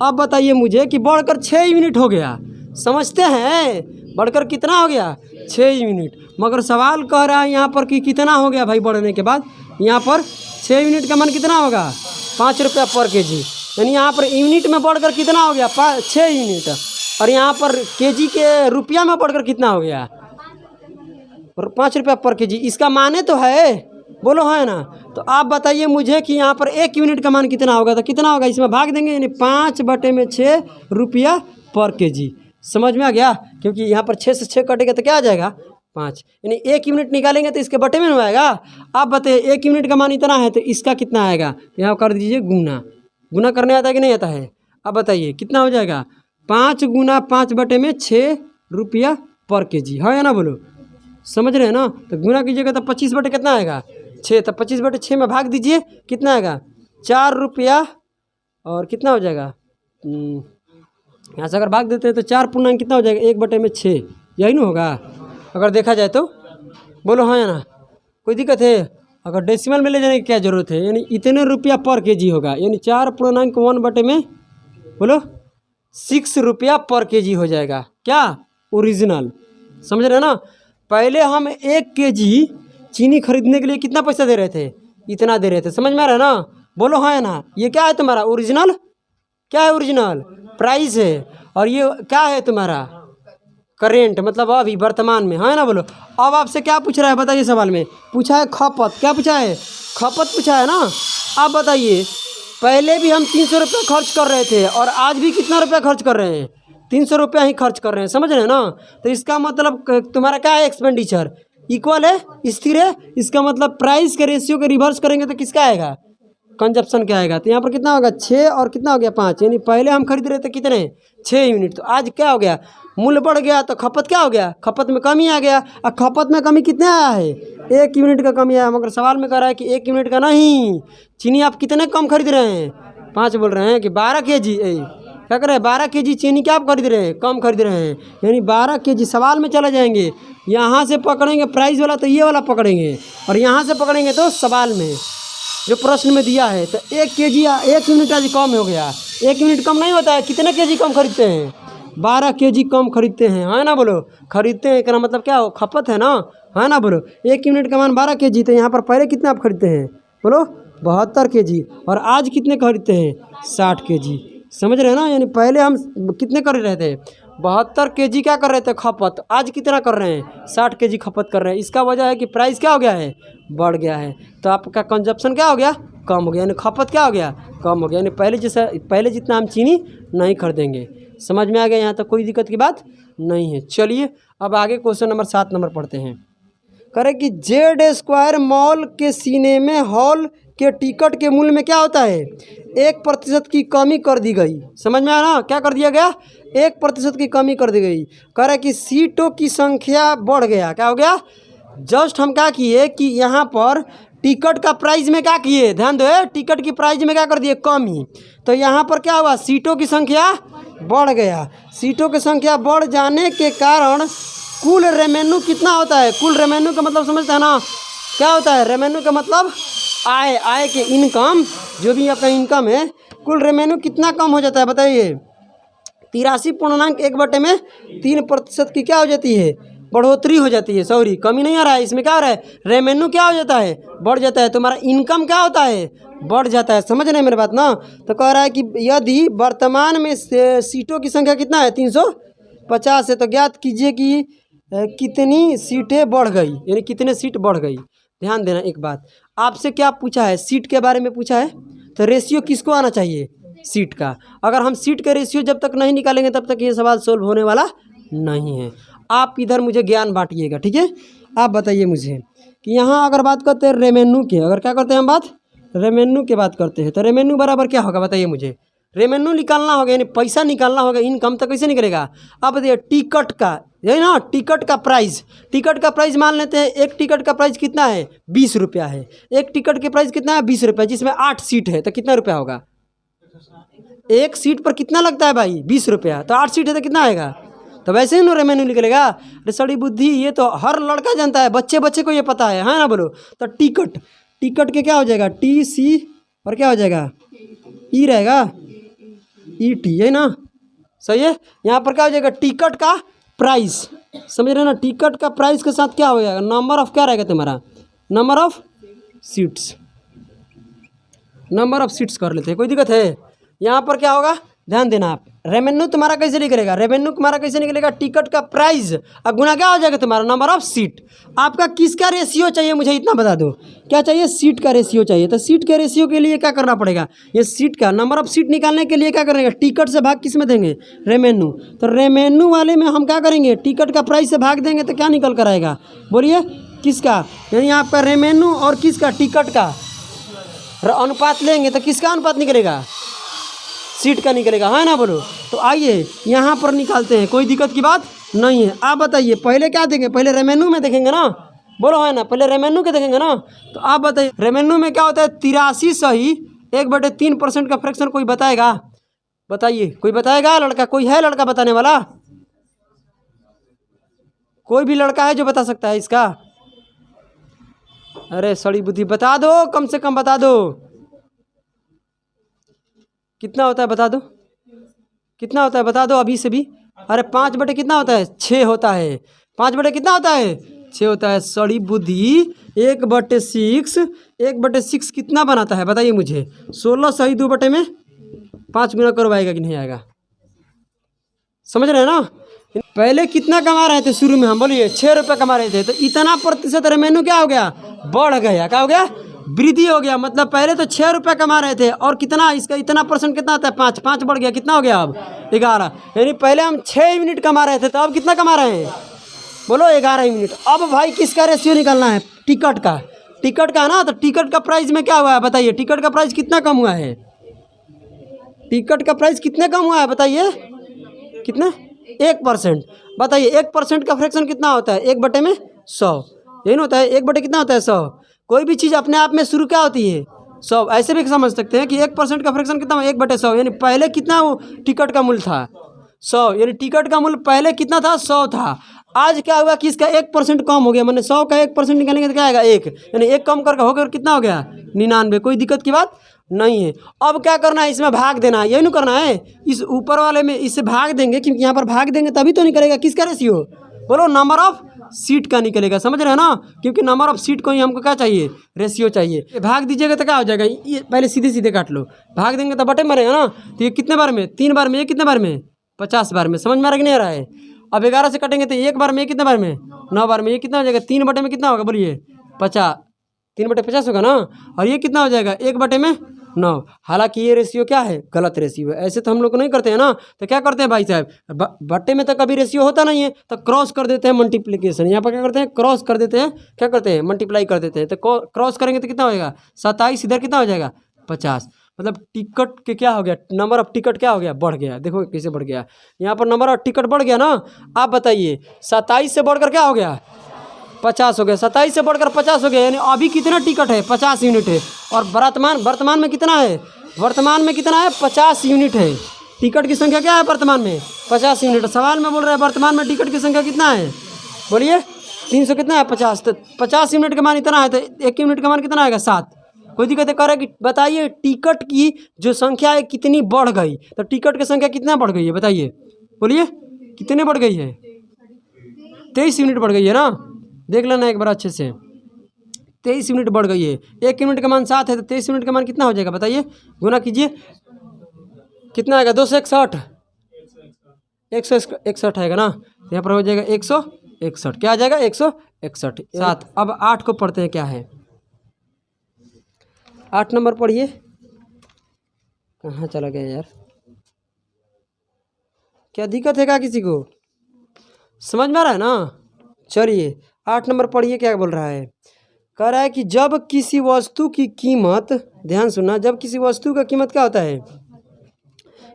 अब बताइए मुझे कि बढ़कर 6 यूनिट हो गया। समझते हैं? बढ़कर कितना हो गया? 6 यूनिट। मगर सवाल कह रहा है यहाँ पर कि कितना हो गया भाई बढ़ने के बाद? यहाँ पर 6 यूनिट का मान कितना होगा 5 रुपया पर केजी। यानी यहाँ पर यूनिट में बढ़कर कितना हो गया 6 यूनिट, और यहाँ पर केजी के रुपया में बढ़कर कितना हो गया 5 रुपया पर केजी। इसका माने तो है, बोलो है ना। तो आप बताइए मुझे कि यहाँ पर 1 यूनिट का मान कितना होगा, तो कितना होगा इसमें भाग देंगे, यानी 5/6 रुपया पर केजी। समझ में आ गया, क्योंकि यहाँ पर 6 से 6 कटेगा तो क्या आ जाएगा 5, यानी 1 यूनिट निकालेंगे तो इसके बटे में आएगा। आप बताइए 1 यूनिट का मान इतना है तो इसका कितना आएगा, तो यहाँ कर दीजिए गुना। गुना करने आता है कि नहीं आता है। अब बताइए कितना हो जाएगा 5 गुना 5/6 रुपया पर केजी, है या ना, बोलो समझ रहे हैं ना। तो गुना कीजिएगा तो 25 बटे कितना आएगा 6, तो 25/6 में भाग दीजिए, कितना आएगा 4 रुपया, और कितना हो जाएगा यहाँ से अगर भाग देते हैं तो 4 पूर्णांक कितना हो जाएगा 1/6, यही ना होगा अगर देखा जाए तो, बोलो हाँ या ना। कोई दिक्कत है, अगर डेसिमल में ले जाने की क्या ज़रूरत है, यानी इतने रुपया पर केजी होगा, यानी 4.1 में बोलो 6 रुपया पर केजी हो जाएगा, क्या ओरिजिनल। समझ रहे हैं ना। पहले हम 1 केजी चीनी खरीदने के लिए कितना पैसा दे रहे थे, इतना दे रहे थे, समझ में आ रहा है ना, बोलो हाँ या ना। ये क्या है तुम्हारा ओरिजिनल, क्या है ओरिजिनल प्राइस है, और ये क्या है तुम्हारा करेंट, मतलब अभी वर्तमान में, है ना, बोलो। अब आपसे क्या पूछ रहा है बताइए, सवाल में पूछा है खपत, क्या पूछा है खपत पूछा है ना। आप बताइए पहले भी हम 300 रुपये खर्च कर रहे थे और आज भी कितना रुपया खर्च कर रहे हैं 300 रुपया ही खर्च कर रहे हैं, समझ रहे हैं ना। तो इसका मतलब तुम्हारा क्या है एक्सपेंडिचर इक्वल है स्थिर है, इसका मतलब प्राइस के रेशियो के रिवर्स करेंगे तो किसका आएगा कंजप्शन क्या आएगा। तो यहाँ पर कितना होगा 6 और कितना हो गया 5, यानी पहले हम खरीद रहे थे कितने 6 यूनिट, तो आज क्या हो गया मूल्य बढ़ गया तो खपत क्या हो गया, खपत में कमी आ गया। और खपत में कमी कितने आया है 1 यूनिट का कमी आया, मगर सवाल में कह रहा है कि 1 यूनिट का नहीं, चीनी आप कितने कम खरीद रहे हैं 5 बोल रहे हैं कि 12 केजी, क्या कर रहे हैं 12 केजी चीनी क्या आप खरीद रहे हैं कम खरीद रहे हैं, यानी 12 केजी। सवाल में चले जाएंगे, यहाँ से पकड़ेंगे प्राइस वाला तो ये वाला पकड़ेंगे, और यहाँ से पकड़ेंगे तो सवाल में जो प्रश्न में दिया है। तो 1 केजी 1 यूनिट आज कम हो गया, 1 यूनिट कम नहीं होता है, कितने केजी कम खरीदते हैं 12 केजी कम खरीदते हैं, है ना, बोलो खरीदते हैं का मतलब क्या हो खपत है ना, है ना, बोलो 1 यूनिट का मान 12 केजी, तो यहाँ पर पहले कितने आप खरीदते हैं बोलो 72 केजी, और आज कितने खरीदते हैं 60 केजी। समझ रहे हैं ना, यानी पहले हम कितने कर रहे थे 72 केजी क्या कर रहे थे खपत, आज कितना कर रहे हैं 60 केजी खपत कर रहे हैं। इसका वजह है कि प्राइस क्या हो गया है बढ़ गया है, तो आपका कंजप्शन क्या हो गया कम हो गया, यानी खपत क्या हो गया कम हो गया, यानी पहले जितना हम चीनी नहीं खरीदेंगे। समझ में आ गया, यहाँ तक कोई दिक्कत की बात नहीं है। चलिए अब आगे क्वेश्चन नंबर 7 नंबर पढ़ते हैं। करें कि Z² मॉल के सिनेमा हॉल के टिकट के मूल्य में क्या होता है 1% की कमी कर दी गई। समझ में आया ना, क्या कर दिया गया 1% की कमी कर दी गई। कह रहा है कि सीटों की संख्या बढ़ गया, क्या हो गया जस्ट हम क्या किए कि यहाँ पर टिकट का प्राइस में क्या किए, ध्यान दो टिकट की प्राइस में क्या कर दिए कमी, तो यहाँ पर क्या हुआ सीटों की संख्या बढ़ गया। सीटों की संख्या बढ़ जाने के कारण कुल रेवेन्यू कितना होता है, कुल रेवेन्यू का मतलब समझते हैं ना क्या होता है, रेवेन्यू का मतलब आय, आय के इनकम, जो भी आपका इनकम है, कुल रेवेन्यू कितना कम हो जाता है बताइए 83.1/3% की क्या हो जाती है बढ़ोतरी हो जाती है, सॉरी कमी नहीं आ रहा है, इसमें क्या हो रहा है रेवेन्यू क्या हो जाता है बढ़ जाता है, तुम्हारा इनकम क्या होता है बढ़ जाता है। समझ रहे हैं मेरी बात ना। तो कह रहा है कि यदि वर्तमान में सीटों की संख्या कितना है 350 है, तो ज्ञात कीजिए कि कितनी सीटें बढ़ गई, यानी कितने सीट बढ़ गई। ध्यान देना एक बात, आपसे क्या पूछा है सीट के बारे में पूछा है, तो रेशियो किसको आना चाहिए सीट का। अगर हम सीट का रेशियो जब तक नहीं निकालेंगे तब तक ये सवाल सोल्व होने वाला नहीं है। आप इधर मुझे ज्ञान बांटिएगा, ठीक है। आप बताइए मुझे कि यहाँ अगर बात करते हैं रेवेन्यू के, अगर क्या करते हैं हम बात रेवेन्यू की बात करते हैं, तो रेवेन्यू बराबर क्या होगा बताइए मुझे, रेवेन्यू निकालना होगा यानी पैसा निकालना होगा, इनकम तो कैसे निकलेगा। अब बताइए टिकट का, यही ना टिकट का प्राइस, टिकट का प्राइस मान लेते हैं एक टिकट का प्राइस कितना है 20 रुपया है, एक टिकट के प्राइस कितना है 20 रुपया, जिसमें 8 सीट है तो कितना रुपया होगा, एक सीट पर कितना लगता है भाई 20 रुपया, तो 8 सीट है तो कितना आएगा, तो वैसे ही ना रेवेन्यू निकलेगा। अरे सड़ी बुद्धि, ये तो हर लड़का जानता है, बच्चे बच्चे को ये पता है ना बोलो। तो टिकट, टिकट के क्या हो जाएगा TC और क्या हो जाएगा ई रहेगा ET, है ना सही है। यहाँ पर क्या हो जाएगा टिकट का प्राइस, समझ रहे ना, टिकट का प्राइस के साथ क्या हो जाएगा नंबर ऑफ क्या रहेगा तुम्हारा number of seats, number of seats कर लेते हैं, कोई दिक्कत है? यहाँ पर क्या होगा, ध्यान देना आप, रेवेन्यू तुम्हारा कैसे निकलेगा, रेवेन्यू तुम्हारा कैसे निकलेगा, टिकट का प्राइस और गुना क्या हो जाएगा तुम्हारा नंबर ऑफ सीट। आपका किसका रेशियो चाहिए मुझे इतना बता दो, क्या चाहिए, सीट का रेशियो चाहिए। तो सीट के रेशियो के लिए क्या करना पड़ेगा, ये सीट का नंबर ऑफ सीट निकालने के लिए क्या करेंगे, टिकट से भाग किस में देंगे, रेवेन्यू। तो रेवेन्यू वाले में हम क्या करेंगे, टिकट का प्राइस से भाग देंगे तो क्या निकल कर आएगा, बोलिए किसका, यानी आपका रेवेन्यू और किसका, टिकट का अनुपात लेंगे तो किसका अनुपात निकलेगा, सीट का निकलेगा, है ना, बोलो। तो आइए यहाँ पर निकालते हैं, कोई दिक्कत की बात नहीं है। आप बताइए पहले क्या देंगे, पहले रेवेन्यू में देखेंगे ना, बोलो है ना, पहले रेवेन्यू के देखेंगे ना। तो आप बताइए रेवेन्यू में क्या होता है, 83 सही 1/3% का फ्रैक्शन कोई बताएगा, बताइए कोई बताएगा, लड़का कोई है, लड़का बताने वाला, कोई भी लड़का है जो बता सकता है इसका? अरे सड़ी बुद्धि, बता दो, कम से कम बता दो, कितना होता है बता दो, कितना होता है बता दो अभी से भी। अरे 5 बटे कितना होता है, 6 होता है, 5 बटे कितना होता है, 6 होता है। सड़ी बुद्धि, 1/6, 1/6 कितना बनाता है बताइए मुझे, 16 सही 2 बटे में 5 गुना करो, आएगा कि नहीं आएगा, समझ रहे हैं ना। पहले कितना कमा रहे थे शुरू में हम, बोलिए 6 रुपये कमा रहे थे, तो इतना प्रतिशत रेवेन्यू क्या हो गया, बढ़ गया, क्या हो गया, वृद्धि हो गया। मतलब पहले तो 6 रुपये कमा रहे थे और कितना, इसका इतना परसेंट कितना आता है, 5 बढ़ गया, कितना हो गया अब 11। यानी पहले हम 6 यूनिट कमा रहे थे, तो अब कितना कमा रहे हैं, बोलो 11 यूनिट। अब भाई किसका रेशियो निकालना है, टिकट का, टिकट का ना। तो टिकट का प्राइस में क्या हुआ है बताइए, टिकट का प्राइस कितना कम हुआ है, टिकट का प्राइस कितने कम हुआ है बताइए, कितना, 1%। बताइए 1% का फ्रैक्शन कितना होता है, 1/100, यही ना होता है, 1 कितना होता है, 100। कोई भी चीज़ अपने आप में शुरू क्या होती है, 100। ऐसे भी समझ सकते हैं कि 1% का फ्रैक्शन कितना, 1/100, यानी पहले कितना वो टिकट का मूल्य था, 100, यानी टिकट का मूल्य पहले कितना था, 100 था। आज क्या हुआ कि इसका 1% कम हो गया, मैंने 100 का 1% निकालेंगे तो क्या आएगा, 1, यानी 1 कम करके होकर कितना हो गया, 99। कोई दिक्कत की बात नहीं है। अब क्या करना है, इसमें भाग देना है, यही नहीं करना है, इस ऊपर वाले में इससे भाग देंगे, क्योंकि यहाँ पर भाग देंगे तभी तो निकलेगा किसका रेशियो, बोलो नंबर ऑफ सीट का निकलेगा, समझ रहे हो ना। क्योंकि नंबर ऑफ सीट को ही हमको क्या चाहिए, रेशियो चाहिए। भाग दीजिएगा तो क्या हो जाएगा, ये पहले सीधे सीधे काट लो, भाग देंगे तो बटे मरेगा ना। तो ये कितने बार में, 3 बार में, ये कितने बार में, 50 बार में, समझ में आ रहा कि नहीं आ रहा है। अब 11 से कटेंगे तो 1 बार में, ये कितने बार में, 9 बार में, ये कितना हो जाएगा, 3 बटे में कितना होगा बोलिए, 50, 3/50 होगा ना। और ये कितना हो जाएगा, 1/9। हालांकि ये रेशियो क्या है, गलत रेशियो है, ऐसे तो हम लोग नहीं करते हैं ना। तो क्या करते हैं भाई साहब, बट्टे में तो कभी रेशियो होता नहीं है, तो क्रॉस कर देते हैं, मल्टीप्लिकेशन। यहाँ पर क्या करते हैं, क्रॉस कर देते हैं, क्या करते हैं, मल्टीप्लाई कर देते हैं। तो क्रॉस करेंगे तो कितना हो जाएगा, 27, इधर कितना हो जाएगा, 50। मतलब टिकट के क्या हो गया, नंबर ऑफ टिकट क्या हो गया, बढ़ गया। देखो कैसे बढ़ गया, यहाँ पर नंबर ऑफ टिकट बढ़ गया ना। आप बताइए 27 से बढ़कर क्या हो गया, 50 हो गया, 27 से बढ़कर 50 हो गया, यानी अभी कितना टिकट है, 50 यूनिट है। और वर्तमान में कितना है, वर्तमान में कितना है, 50 यूनिट है। टिकट की संख्या क्या है वर्तमान में, 50 यूनिट। सवाल में बोल रहे हैं वर्तमान में टिकट की संख्या कितना है, बोलिए 300 कितना है, 50। तो 50 यूनिट का मान इतना है, तो 1 यूनिट का मान कितना आएगा, 7। कोई दिक्कत है, करे कि बताइए टिकट की जो संख्या है कितनी बढ़ गई। तो टिकट की संख्या कितना बढ़ गई है बताइए, बोलिए कितने बढ़ गई है, 23 यूनिट बढ़ गई है ना। देख लेना एक बार अच्छे से, 23 यूनिट बढ़ गई है। 1 यूनिट का मान 7 है, तो 23 यूनिट का मान कितना हो जाएगा बताइए, गुना कीजिए, कितना आएगा, 261, 161 आएगा ना। यहाँ पर हो जाएगा 161, क्या आ जाएगा, 161, 7। अब 8 को पढ़ते हैं, क्या है 8 नंबर पढ़िए, कहाँ चला गया यार, क्या दिक्कत है क्या किसी को, समझ में आ रहा है ना। चलिए 8 नंबर पढ़िए, क्या बोल रहा है, कह रहा है कि जब किसी वस्तु की कीमत, ध्यान सुनना, जब किसी वस्तु का कीमत क्या होता है,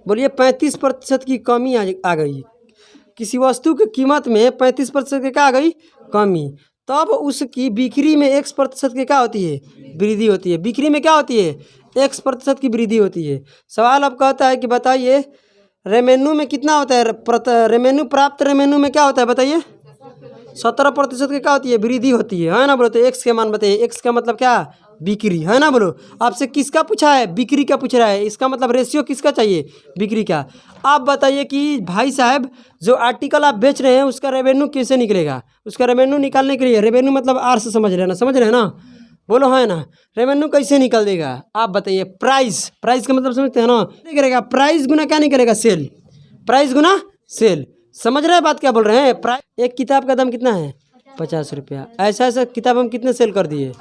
बोलिए 35% की कमी आ गई, किसी वस्तु की कीमत में 35% की क्या आ गई, कमी, तब उसकी बिक्री में X% की क्या होती है, वृद्धि होती है। बिक्री में क्या होती है, X% की वृद्धि होती है। सवाल अब कहता है कि बताइए रेवेन्यू में कितना होता है, रेवेन्यू प्राप्त रेवेन्यू में क्या होता है बताइए, 17% की क्या होती है, वृद्धि होती है ना। बोलो तो X के मान बताइए, X का मतलब क्या, बिक्री, है ना। बोलो आपसे किसका पूछा है, बिक्री का पूछ रहा है, इसका मतलब रेशियो किसका चाहिए, बिक्री का। आप बताइए कि भाई साहब जो आर्टिकल आप बेच रहे हैं उसका रेवेन्यू कैसे निकलेगा। उसका रेवेन्यू निकालने के लिए, रेवेन्यू मतलब आर से समझ रहे हैं ना, बोलो है ना। रेवेन्यू कैसे निकल देगा आप बताइए। प्राइस, प्राइस का मतलब समझते हैं ना, नहीं करेगा प्राइस गुना क्या नहीं करेगा, सेल, प्राइस गुना सेल। समझ रहे हैं बात क्या बोल रहे हैं। प्राइस, एक किताब का दाम कितना है 50 रुपया। ऐसा ऐसा किताब हम कितने सेल कर दिए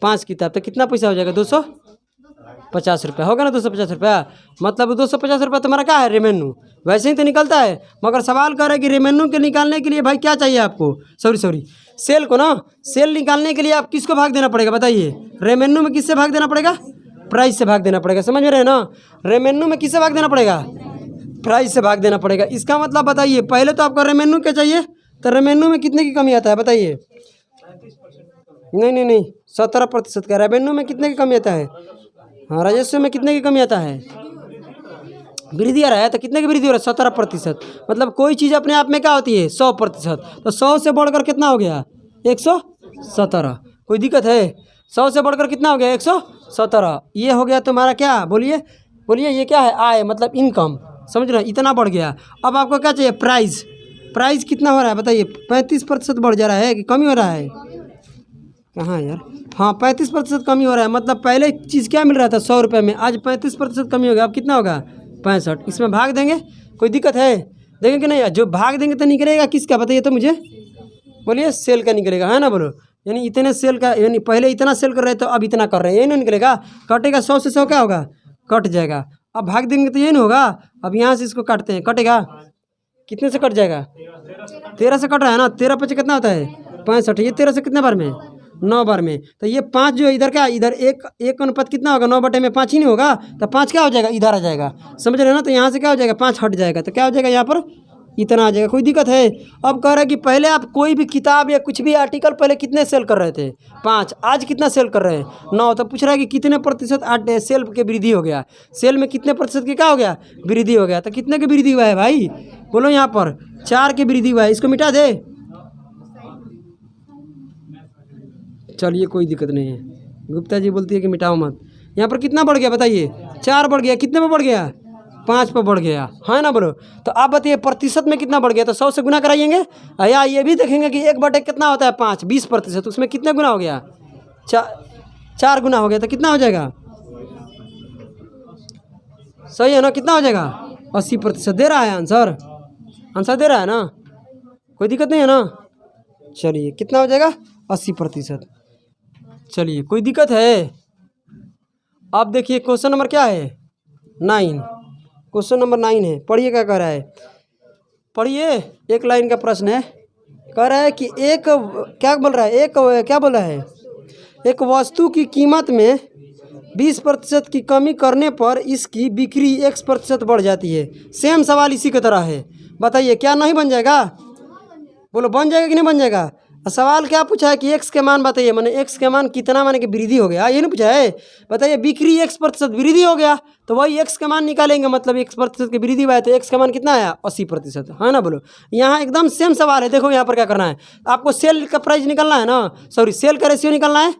5 किताब, तो कितना पैसा हो जाएगा 250 रुपया होगा ना, 250 रुपया। मतलब 250 रुपया तुम्हारा क्या है रेवेन्यू, वैसे ही तो निकलता है। मगर सवाल कर रहे हैं कि रेवेन्यू के निकालने के लिए भाई क्या चाहिए आपको, सॉरी सेल को ना, सेल निकालने के लिए आप किसको भाग देना पड़ेगा बताइए। रेवेन्यू में किससे भाग देना पड़ेगा, प्राइस से भाग देना पड़ेगा। समझ में रहे ना, रेवेन्यू में किससे भाग देना पड़ेगा, प्राइस से भाग देना पड़ेगा। इसका मतलब बताइए, पहले तो आपको रेवेन्यू क्या चाहिए, तो रेवेन्यू में कितने की कमी आता है बताइए। नहीं 17% का। रेवेन्यू में कितने की कमी आता है, हाँ राजस्व में कितने की कमी आता है, वृद्धि आ रहा है। तो कितने की वृद्धि हो रहा है 17%। मतलब कोई चीज़ अपने आप में क्या होती है 100%। तो 100 से बढ़कर कितना हो गया 117। कोई दिक्कत है, 100 से बढ़कर कितना हो गया 117। ये हो गया तुम्हारा क्या, बोलिए ये क्या है, आय मतलब इनकम। समझ रहे, इतना बढ़ गया। अब आपको क्या चाहिए, प्राइस। प्राइस कितना हो रहा है बताइए, 35% बढ़ जा रहा है कि कमी हो रहा है, कहाँ यार, हाँ 35% कमी हो रहा है। मतलब पहले चीज़ क्या मिल रहा था 100 रुपये में, आज 35% कमी हो गया। अब कितना होगा 65। इसमें भाग देंगे, कोई दिक्कत है, देंगे कि नहीं। जो भाग देंगे तो निकलेगा किसका बताइए तो मुझे, बोलिए सेल का निकलेगा, है ना बोलो। यानी इतने सेल का, यानी पहले इतना सेल कर रहे तो अब इतना कर रहे हैं, यही नहीं निकलेगा। कटेगा 100 से 100 क्या होगा, कट जाएगा। अब भाग देंगे तो ये नहीं होगा। अब यहाँ से इसको काटते हैं, कटेगा कितने से कट जाएगा, 13 से कट रहा है ना। 13 पचे कितना होता है 65। ये 13 से कितने बार में, 9 बार में। तो ये 5 जो है इधर क्या, इधर एक अनुपात कितना होगा 9/5 ही नहीं होगा। तो 5 क्या हो जाएगा, इधर आ जाएगा। समझ रहे हो ना। तो यहाँ से क्या हो जाएगा 5 हट जाएगा, तो क्या हो जाएगा यहाँ पर इतना आ जाएगा। कोई दिक्कत है। अब कह रहा है कि पहले आप कोई भी किताब या कुछ भी आर्टिकल पहले कितने सेल कर रहे थे 5, आज कितना सेल कर रहे हैं 9। तो पूछ रहा है कि कितने प्रतिशत सेल के वृद्धि हो गया, सेल में कितने प्रतिशत की क्या हो गया, वृद्धि हो गया। तो कितने की वृद्धि हुआ है भाई, बोलो यहाँ पर 4 की वृद्धि हुआ है। इसको मिटा दे, चलिए कोई दिक्कत नहीं है। गुप्ता जी बोलती है कि मिटाओ मत। यहाँ पर कितना बढ़ गया बताइए, 4 बढ़ गया। कितने में बढ़ गया 5 पर बढ़ गया, है ना बोलो। तो आप बताइए प्रतिशत में कितना बढ़ गया। तो 100 से गुना कराइएंगे, या ये भी देखेंगे कि 1/5 कितना होता है 5, 20%। उसमें कितने गुना हो गया 4 गुना हो गया। तो कितना हो जाएगा, सही है ना, कितना हो जाएगा 80%। दे रहा है आंसर, आंसर दे रहा है ना, कोई दिक्कत नहीं है ना। चलिए कितना हो जाएगा 80%। चलिए कोई दिक्कत है। अब देखिए क्वेश्चन नंबर क्या है 9, क्वेश्चन नंबर 9 है। पढ़िए क्या कह रहा है, पढ़िए। एक लाइन का प्रश्न है, कह रहा है कि एक, क्या बोल रहा है, एक क्या बोल रहा है, एक वस्तु की कीमत में 20% की कमी करने पर इसकी बिक्री X% बढ़ जाती है। सेम सवाल इसी की तरह है, बताइए क्या नहीं बन जाएगा, बोलो बन जाएगा कि नहीं बन जाएगा। सवाल क्या पूछा है कि x के मान बताइए, माने x के मान कितना, माने कि वृद्धि हो गया, ये नहीं पूछा है। बताइए बिक्री X% वृद्धि हो गया, तो वही x के मान निकालेंगे। मतलब X% की वृद्धि हुआ है तो x का मान कितना आया 80%, है ना बोलो। यहाँ एकदम सेम सवाल है। देखो यहाँ पर क्या करना है, आपको सेल का प्राइस निकालना है ना, सॉरी सेल का रेशियो निकालना है।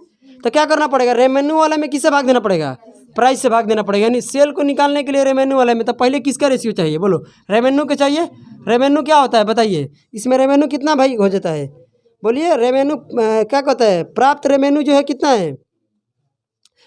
तो क्या करना पड़ेगा, रेवेन्यू वाले में किससे भाग देना पड़ेगा, प्राइस से भाग देना पड़ेगा। यानी सेल को निकालने के लिए रेवेन्यू वाले में तो पहले किसका रेशियो चाहिए, बोलो रेवेन्यू के चाहिए। रेवेन्यू क्या होता है बताइए, इसमें रेवेन्यू कितना भाई हो जाता है, बोलिए। रेवेन्यू क्या कहता है, प्राप्त रेवेन्यू जो है कितना है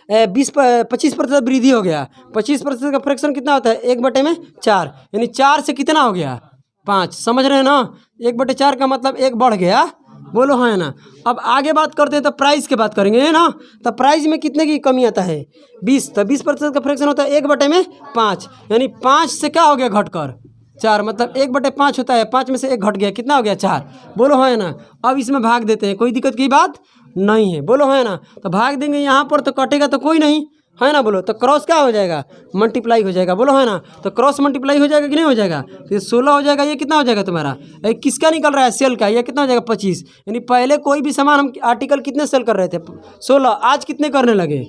25% वृद्धि हो गया। 25% का फ्रैक्शन कितना होता है 1/4, यानी 4 से कितना हो गया 5। समझ रहे हैं ना, 1/4 का मतलब 1 बढ़ गया, बोलो हाँ है ना। अब आगे बात करते हैं तो प्राइस की बात करेंगे, है ना। तो प्राइस में कितने की कमी आता है 20, तो 20% का फ्रैक्शन होता है 1/5, यानी 5 से क्या हो गया घटकर 4, मतलब 1/5 होता है। 5 में से 1 घट गया, कितना हो गया 4, बोलो है ना। अब इसमें भाग देते हैं, कोई दिक्कत की बात नहीं है, बोलो है ना। तो भाग देंगे यहाँ पर तो कटेगा तो कोई नहीं, है ना बोलो। तो क्रॉस क्या हो जाएगा, मल्टीप्लाई हो जाएगा, बोलो है ना। तो क्रॉस मल्टीप्लाई हो जाएगा कि नहीं हो जाएगा, तो ये 16 हो जाएगा। ये कितना हो जाएगा तुम्हारा, किसका निकल रहा है सेल का, ये कितना हो जाएगा 25। यानी पहले कोई भी सामान हम आर्टिकल कितने सेल कर रहे थे 16, आज कितने करने लगे,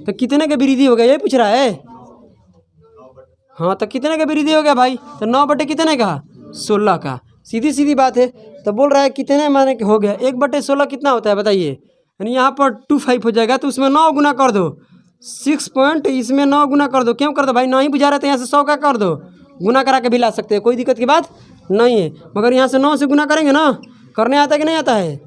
तो कितने के वृद्धि हो गया ये पूछ रहा है। हाँ तो कितने का वृद्धि हो गया भाई, तो 9 कितने का 16 का, सीधी सीधी बात है। तो बोल रहा है कितने माने हो गया 1/16 कितना होता है बताइए। यानी यहाँ पर 25 हो जाएगा, तो उसमें 9 गुना कर दो 6 पॉइंट, इसमें 9 गुना कर दो। क्यों कर दो भाई, नहीं बुझा रहे थे यहाँ से 100 का कर दो, गुना करा के भी ला सकते हैं, कोई दिक्कत की बात नहीं है। मगर यहाँ से 9 से गुना करेंगे ना, करने आता है कि नहीं आता है।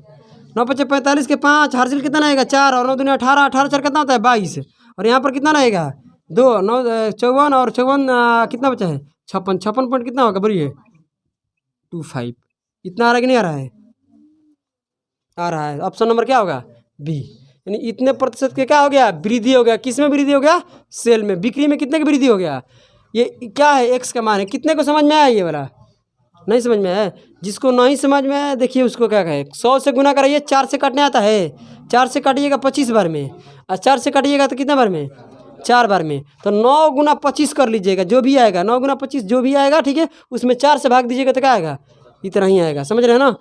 9 5 45 के 5 हासिल कितना रहेगा 4 और 9 दूनी 18, 18 4 कितना होता है 22 और यहाँ पर कितना रहेगा 2 9 54 और 54 कितना बचा है 56, 56 पॉइंट कितना होगा बोलिए 25। इतना आ रहा है कि नहीं आ रहा है? आ रहा है। ऑप्शन नंबर क्या होगा बी, यानी इतने प्रतिशत के क्या हो गया वृद्धि हो गया। किस में वृद्धि हो गया? सेल में। बिक्री में कितने की वृद्धि हो गया? ये क्या है एक्स का मान है। कितने को समझ में आया ये वाला? नहीं समझ में आया? जिसको नहीं समझ में आया देखिए उसको क्या कहे 100 से गुना कराइए, 4 से काटने आता है, 4 से काटिएगा 25 बार में और 4 से काटिएगा तो कितने बार में 4 बार में, तो 9 गुना 25 कर लीजिएगा जो भी आएगा 9 गुना 25 जो भी आएगा ठीक है उसमें 4 से भाग दीजिएगा तो क्या आएगा इतना ही आएगा। समझ रहे हैं ना?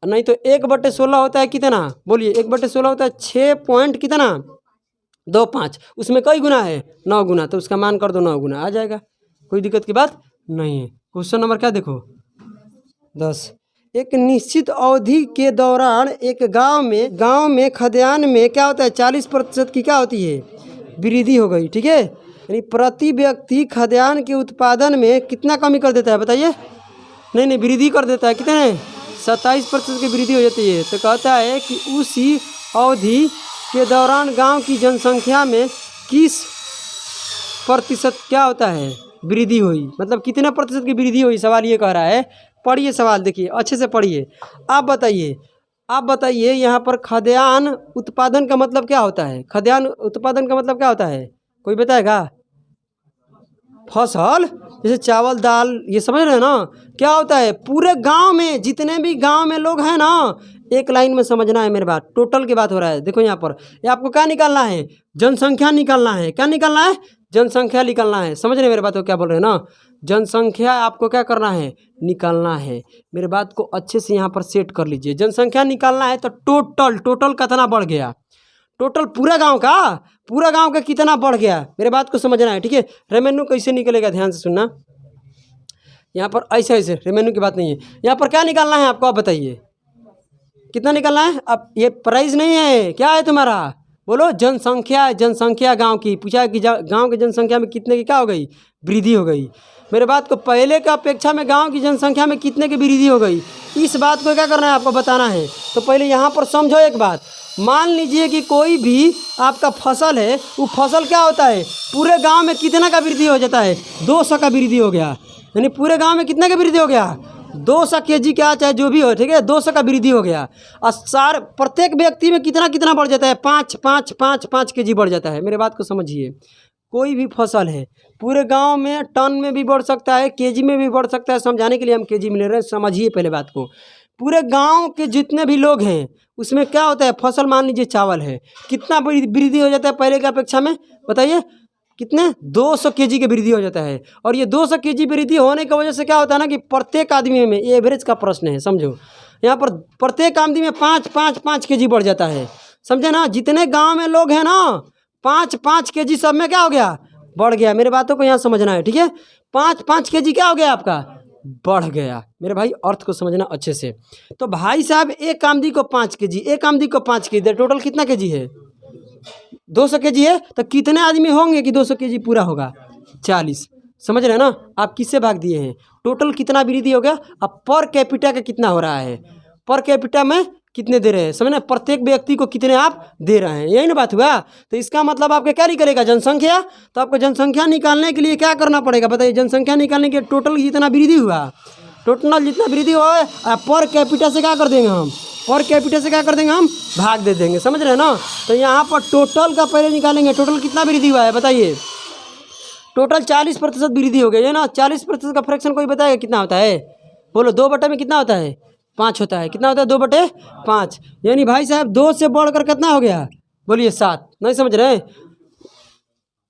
नहीं तो 1/16 होता है कितना बोलिए 1/16 होता है 6 पॉइंट कितना 25, उसमें कई गुना है 9 गुना, तो उसका मान कर दो 9 गुना आ जाएगा, कोई दिक्कत की बात नहीं है। क्वेश्चन नंबर क्या देखो 10, एक निश्चित अवधि के दौरान एक गांव में खाद्यान्न में क्या होता है 40% की क्या होती है वृद्धि हो गई। ठीक है, यानी प्रति व्यक्ति खाद्यान्न के उत्पादन में कितना कमी कर देता है बताइए? नहीं वृद्धि कर देता है, कितने 27% की वृद्धि हो जाती है। तो कहता है कि उसी अवधि के दौरान गांव की जनसंख्या में किस प्रतिशत क्या होता है वृद्धि हुई, मतलब कितने प्रतिशत की वृद्धि हुई, सवाल ये कह रहा है। पढ़िए सवाल, देखिए अच्छे से पढ़िए। आप बताइए यहाँ पर खाद्यान्न उत्पादन का मतलब क्या होता है? खाद्यान्न उत्पादन का मतलब क्या होता है, कोई बताएगा? फसल, जैसे चावल दाल, ये समझ रहे हैं ना? क्या होता है पूरे गांव में जितने भी गांव में लोग हैं ना, एक लाइन में समझना है मेरे बात, टोटल की बात हो रहा है। देखो यहाँ पर ये आपको क्या निकालना है, जनसंख्या निकालना है। क्या निकालना है? जनसंख्या निकालना है। समझ रहे मेरे बात को, क्या बोल रहे हैं ना? जनसंख्या आपको क्या करना है निकालना है। मेरे बात को अच्छे से यहाँ पर सेट कर लीजिए। जनसंख्या निकालना है तो टोटल कितना बढ़ गया, टोटल पूरा गांव का कितना बढ़ गया, मेरे बात को समझना है। ठीक है, रेवेन्यू कैसे निकलेगा ध्यान से सुनना। यहाँ पर ऐसे रेवेन्यू की बात नहीं है, यहाँ पर क्या निकालना है आपको, आप बताइए कितना निकालना है। अब ये प्राइस नहीं है, क्या है तुम्हारा, बोलो जनसंख्या गांव की। पूछा कि गांव की जनसंख्या में कितने की क्या हो गई वृद्धि हो गई। मेरे बात को पहले के अपेक्षा में गांव की जनसंख्या में कितने की वृद्धि हो गई, इस बात को क्या करना है आपको बताना है। तो पहले यहाँ पर समझो एक बात, मान लीजिए कि कोई भी आपका फसल है, वो फसल क्या होता है पूरे गांव में कितना का वृद्धि हो जाता है 200 का वृद्धि हो गया, यानी पूरे गांव में कितने का वृद्धि हो गया 200 kg क्या चाहे जो भी हो, ठीक है 200 का वृद्धि हो गया। और प्रत्येक व्यक्ति में कितना बढ़ जाता है 5 kg बढ़ जाता है। मेरे बात को समझिए, कोई भी फसल है पूरे गांव में टन में भी बढ़ सकता है, केजी में भी बढ़ सकता है। समझाने के लिए हम केजी में ले रहे हैं, समझिए पहले बात को। पूरे गांव के जितने भी लोग हैं उसमें क्या होता है, फसल मान लीजिए चावल है, कितना वृद्धि हो जाता है पहले की अपेक्षा में बताइए कितने 200 kg की वृद्धि हो जाता है। और ये 200 kg वृद्धि होने की वजह से क्या होता है ना कि प्रत्येक आदमी में, ये एवरेज का प्रश्न है समझो, यहाँ पर प्रत्येक आदमी में 5 kg बढ़ जाता है, समझे ना। जितने गांव में लोग हैं ना 5 kg सब में क्या हो गया बढ़ गया। मेरे बातों को यहाँ समझना है, ठीक है। 5 kg क्या हो गया आपका बढ़ गया। मेरे भाई अर्थ को समझना अच्छे से। तो भाई साहब एक आमदी को 5 kg, एक आमदी को 5 kg, टोटल कितना kg है 200 kg है। तो कितने आदमी होंगे कि 200 kg पूरा होगा 40। समझ रहे हैं ना, आप किससे भाग दिए हैं, टोटल कितना वृद्धि हो गया। अब पर कैपिटा का कितना हो रहा है, पर कैपिटा में कितने दे रहे हैं, समझ ना, प्रत्येक व्यक्ति को कितने आप दे रहे हैं, यही ना बात हुआ। तो इसका मतलब आपका क्या निकलेगा जनसंख्या। तो आपको जनसंख्या निकालने के लिए क्या करना पड़ेगा बताइए। जनसंख्या निकालने के टोटल जितना वृद्धि हुआ, टोटल जितना वृद्धि हुआ है पर कैपिटा से क्या कर देंगे हम, पर कैपिटा से क्या कर देंगे हम भाग दे देंगे। समझ रहे हैं ना। तो यहाँ पर टोटल का पहले निकालेंगे, टोटल कितना वृद्धि हुआ है बताइए। टोटल 40% वृद्धि हो गई है ना। 40% का फ्रैक्शन कोई बताएगा कितना होता है, बोलो 2 बटे में कितना होता है 5 होता है। कितना होता है 2/5, यानी भाई साहब 2 से बढ़कर कितना हो गया बोलिए 7। नहीं समझ रहे,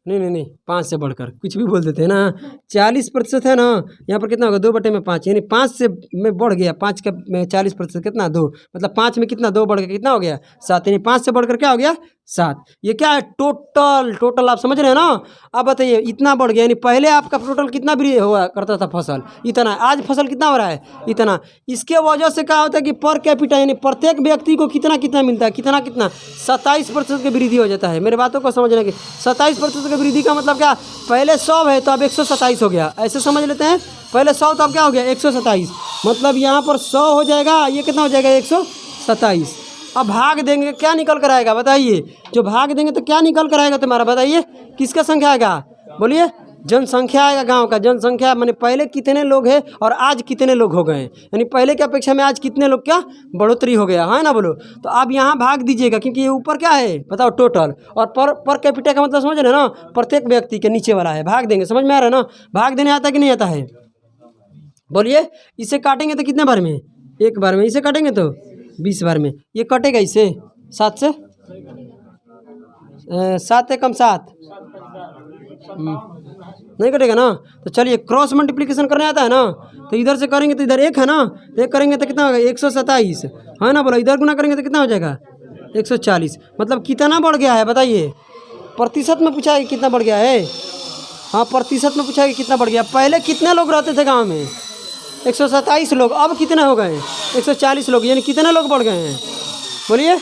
नहीं 5 से बढ़कर कुछ भी बोल देते हैं ना। 40% है ना, यहाँ पर कितना होगा 2/5, यानी 5 से में बढ़ गया, 5 का में 40% कितना 2, मतलब 5 में कितना 2 बढ़ गया कितना हो गया 7, यानी 5 से बढ़कर क्या हो गया 7। ये क्या है टोटल आप समझ रहे हैं ना। अब बताइए इतना बढ़ गया, यानी पहले आपका टोटल कितना भी हुआ करता था फसल इतना, आज फसल कितना हो रहा है इतना। इसके वजह से क्या होता है कि पर कैपिटा यानी प्रत्येक व्यक्ति को कितना मिलता है, कितना 27% की वृद्धि हो जाता है। मेरे बातों को समझने की 27% की वृद्धि का मतलब क्या, पहले 100 है तो अब 127 हो गया, ऐसे समझ लेते हैं। पहले 100 तो अब क्या हो गया 127, मतलब यहाँ पर 100 हो जाएगा, ये कितना हो जाएगा 127। अब भाग देंगे क्या निकल कर आएगा बताइए, जो भाग देंगे तो क्या निकल कर आएगा तुम्हारा बताइए, किसका संख्या आएगा बोलिए, जनसंख्या आएगा गांव का। जनसंख्या माने पहले कितने लोग हैं और आज कितने लोग हो गए, यानी पहले की अपेक्षा में आज कितने लोग क्या बढ़ोतरी हो गया है ना बोलो। तो आप यहाँ भाग दीजिएगा क्योंकि ये ऊपर क्या है बताओ टोटल, और पर कैपिटा का मतलब समझ रहे ना, प्रत्येक व्यक्ति के नीचे वाला है, भाग देंगे, समझ में आ रहा है ना। भाग देने आता कि नहीं आता है बोलिए। इसे काटेंगे तो कितने बार में, एक बार में। इसे काटेंगे तो 20 बार में। ये कटेगा इसे 7 से, 7 एकम 7 नहीं कटेगा ना। तो चलिए क्रॉस मल्टीप्लिकेशन करने आता है ना, तो इधर से करेंगे तो इधर 1 है ना, तो 1 करेंगे तो कितना होगा 127 है ना बोलो। इधर गुना करेंगे तो कितना हो जाएगा 140। मतलब कितना बढ़ गया है बताइए, प्रतिशत में पूछा है कि कितना बढ़ गया है। हाँ प्रतिशत में पूछा है कि कितना बढ़ गया। पहले कितने लोग रहते थे गाँव में 127 लोग, अब कितने हो गए 140 लोग, यानी कितने लोग बढ़ गए हैं बोलिए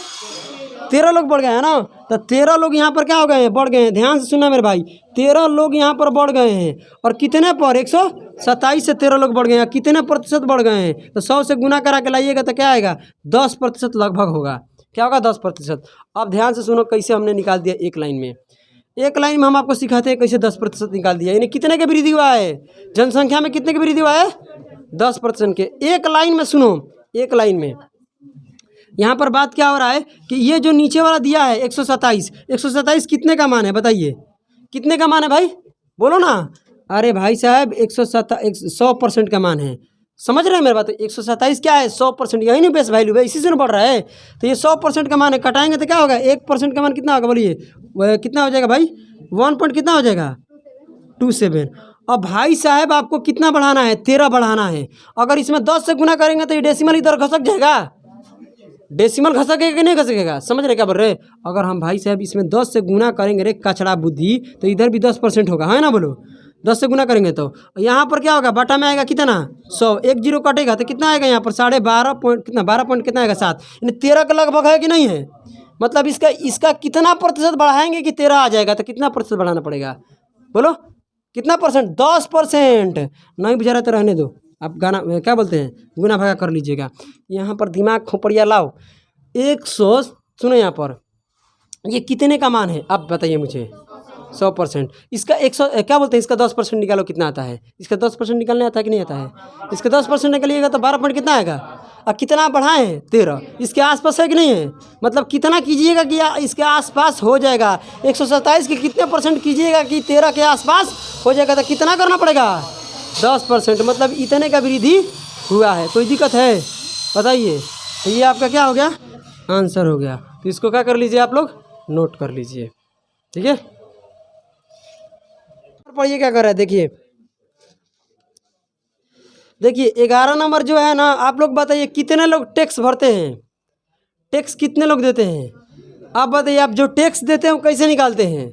13 लोग बढ़ गए हैं ना। तो 13 लोग यहाँ पर क्या हो गए हैं, बढ़ गए हैं। ध्यान से सुनना मेरे भाई, 13 लोग यहाँ पर बढ़ गए हैं, और कितने पर 127 से 13 लोग बढ़ गए हैं, कितने प्रतिशत बढ़ गए हैं। तो 100 से गुना करा के लाइएगा तो क्या आएगा 10% लगभग होगा। क्या होगा 10%। अब ध्यान से सुनो कैसे हमने निकाल दिया एक लाइन में। एक लाइन में हम आपको सिखाते हैं कैसे 10% निकाल दिया, यानी कितने के वृद्धि हुआ है, जनसंख्या में कितने की वृद्धि हुआ है 10% के। एक लाइन में सुनो, एक लाइन में यहाँ पर बात क्या हो रहा है कि ये जो नीचे वाला दिया है 127 कितने का मान है बताइए, कितने का मान है भाई बोलो ना। अरे भाई साहब 100% का मान है, समझ रहे हैं मेरी बात। 127 क्या है 100%, यही नहीं बेस वैल्यू है, इसी से बढ़ रहा है। तो ये 100% का मान है, कटाएंगे तो क्या होगा 1% का मान कितना होगा बोलिए, कितना हो जाएगा भाई 1 पॉइंट कितना हो जाएगा 27। अब भाई साहब आपको कितना बढ़ाना है 13 बढ़ाना है। अगर इसमें 10 से गुना करेंगे तो ये डेसिमल इधर खसक जाएगा, डेसिमल खसकेगा कि नहीं खसकेगा, समझ रहे क्या बोल रहे। अगर हम भाई साहब इसमें 10 से गुना करेंगे रे कचड़ा बुद्धि, तो इधर भी 10% होगा है ना बोलो। 10 से गुना करेंगे तो यहाँ पर क्या होगा बटा में आएगा कितना 100, 1 जीरो कटेगा तो कितना आएगा यहाँ पर 12.5 पॉइंट कितना 12 पॉइंट कितना आएगा 7, यानी 13 के लगभग है कि नहीं है। मतलब इसका कितना प्रतिशत बढ़ाएंगे कि 13 आ जाएगा, तो कितना प्रतिशत बढ़ाना पड़ेगा बोलो, कितना परसेंट 10%। नहीं बुझा रहा तो रहने दो, आप गाना क्या बोलते हैं गुना भागा कर लीजिएगा। यहाँ पर दिमाग खोपड़िया लाओ। 100 सुनो यहाँ पर ये कितने का मान है आप बताइए मुझे 100%। इसका 100 क्या बोलते हैं, इसका 10% निकालो कितना आता है, इसका 10% निकालने आता है कि नहीं आता है। इसका 10% निकालिएगा तो 12 पॉइंट कितना आएगा, और कितना बढ़ाए हैं 13, इसके आसपास है कि नहीं है। मतलब कितना कीजिएगा कि इसके आसपास हो जाएगा, 127 के कितने % कीजिएगा कि 13 के आसपास हो जाएगा, तो कितना करना पड़ेगा 10%। मतलब इतने का वृद्धि हुआ है। कोई दिक्कत है बताइए। तो ये आपका क्या हो गया आंसर हो गया। तो इसको क्या कर लीजिए आप लोग नोट कर लीजिए, ठीक है। पढ़िए क्या कर रहा है देखिए, देखिए 11 नंबर जो है ना, आप लोग बताइए कितने लोग टैक्स भरते हैं, टैक्स कितने लोग देते हैं। आप बताइए आप जो टैक्स देते हैं वो कैसे निकालते हैं।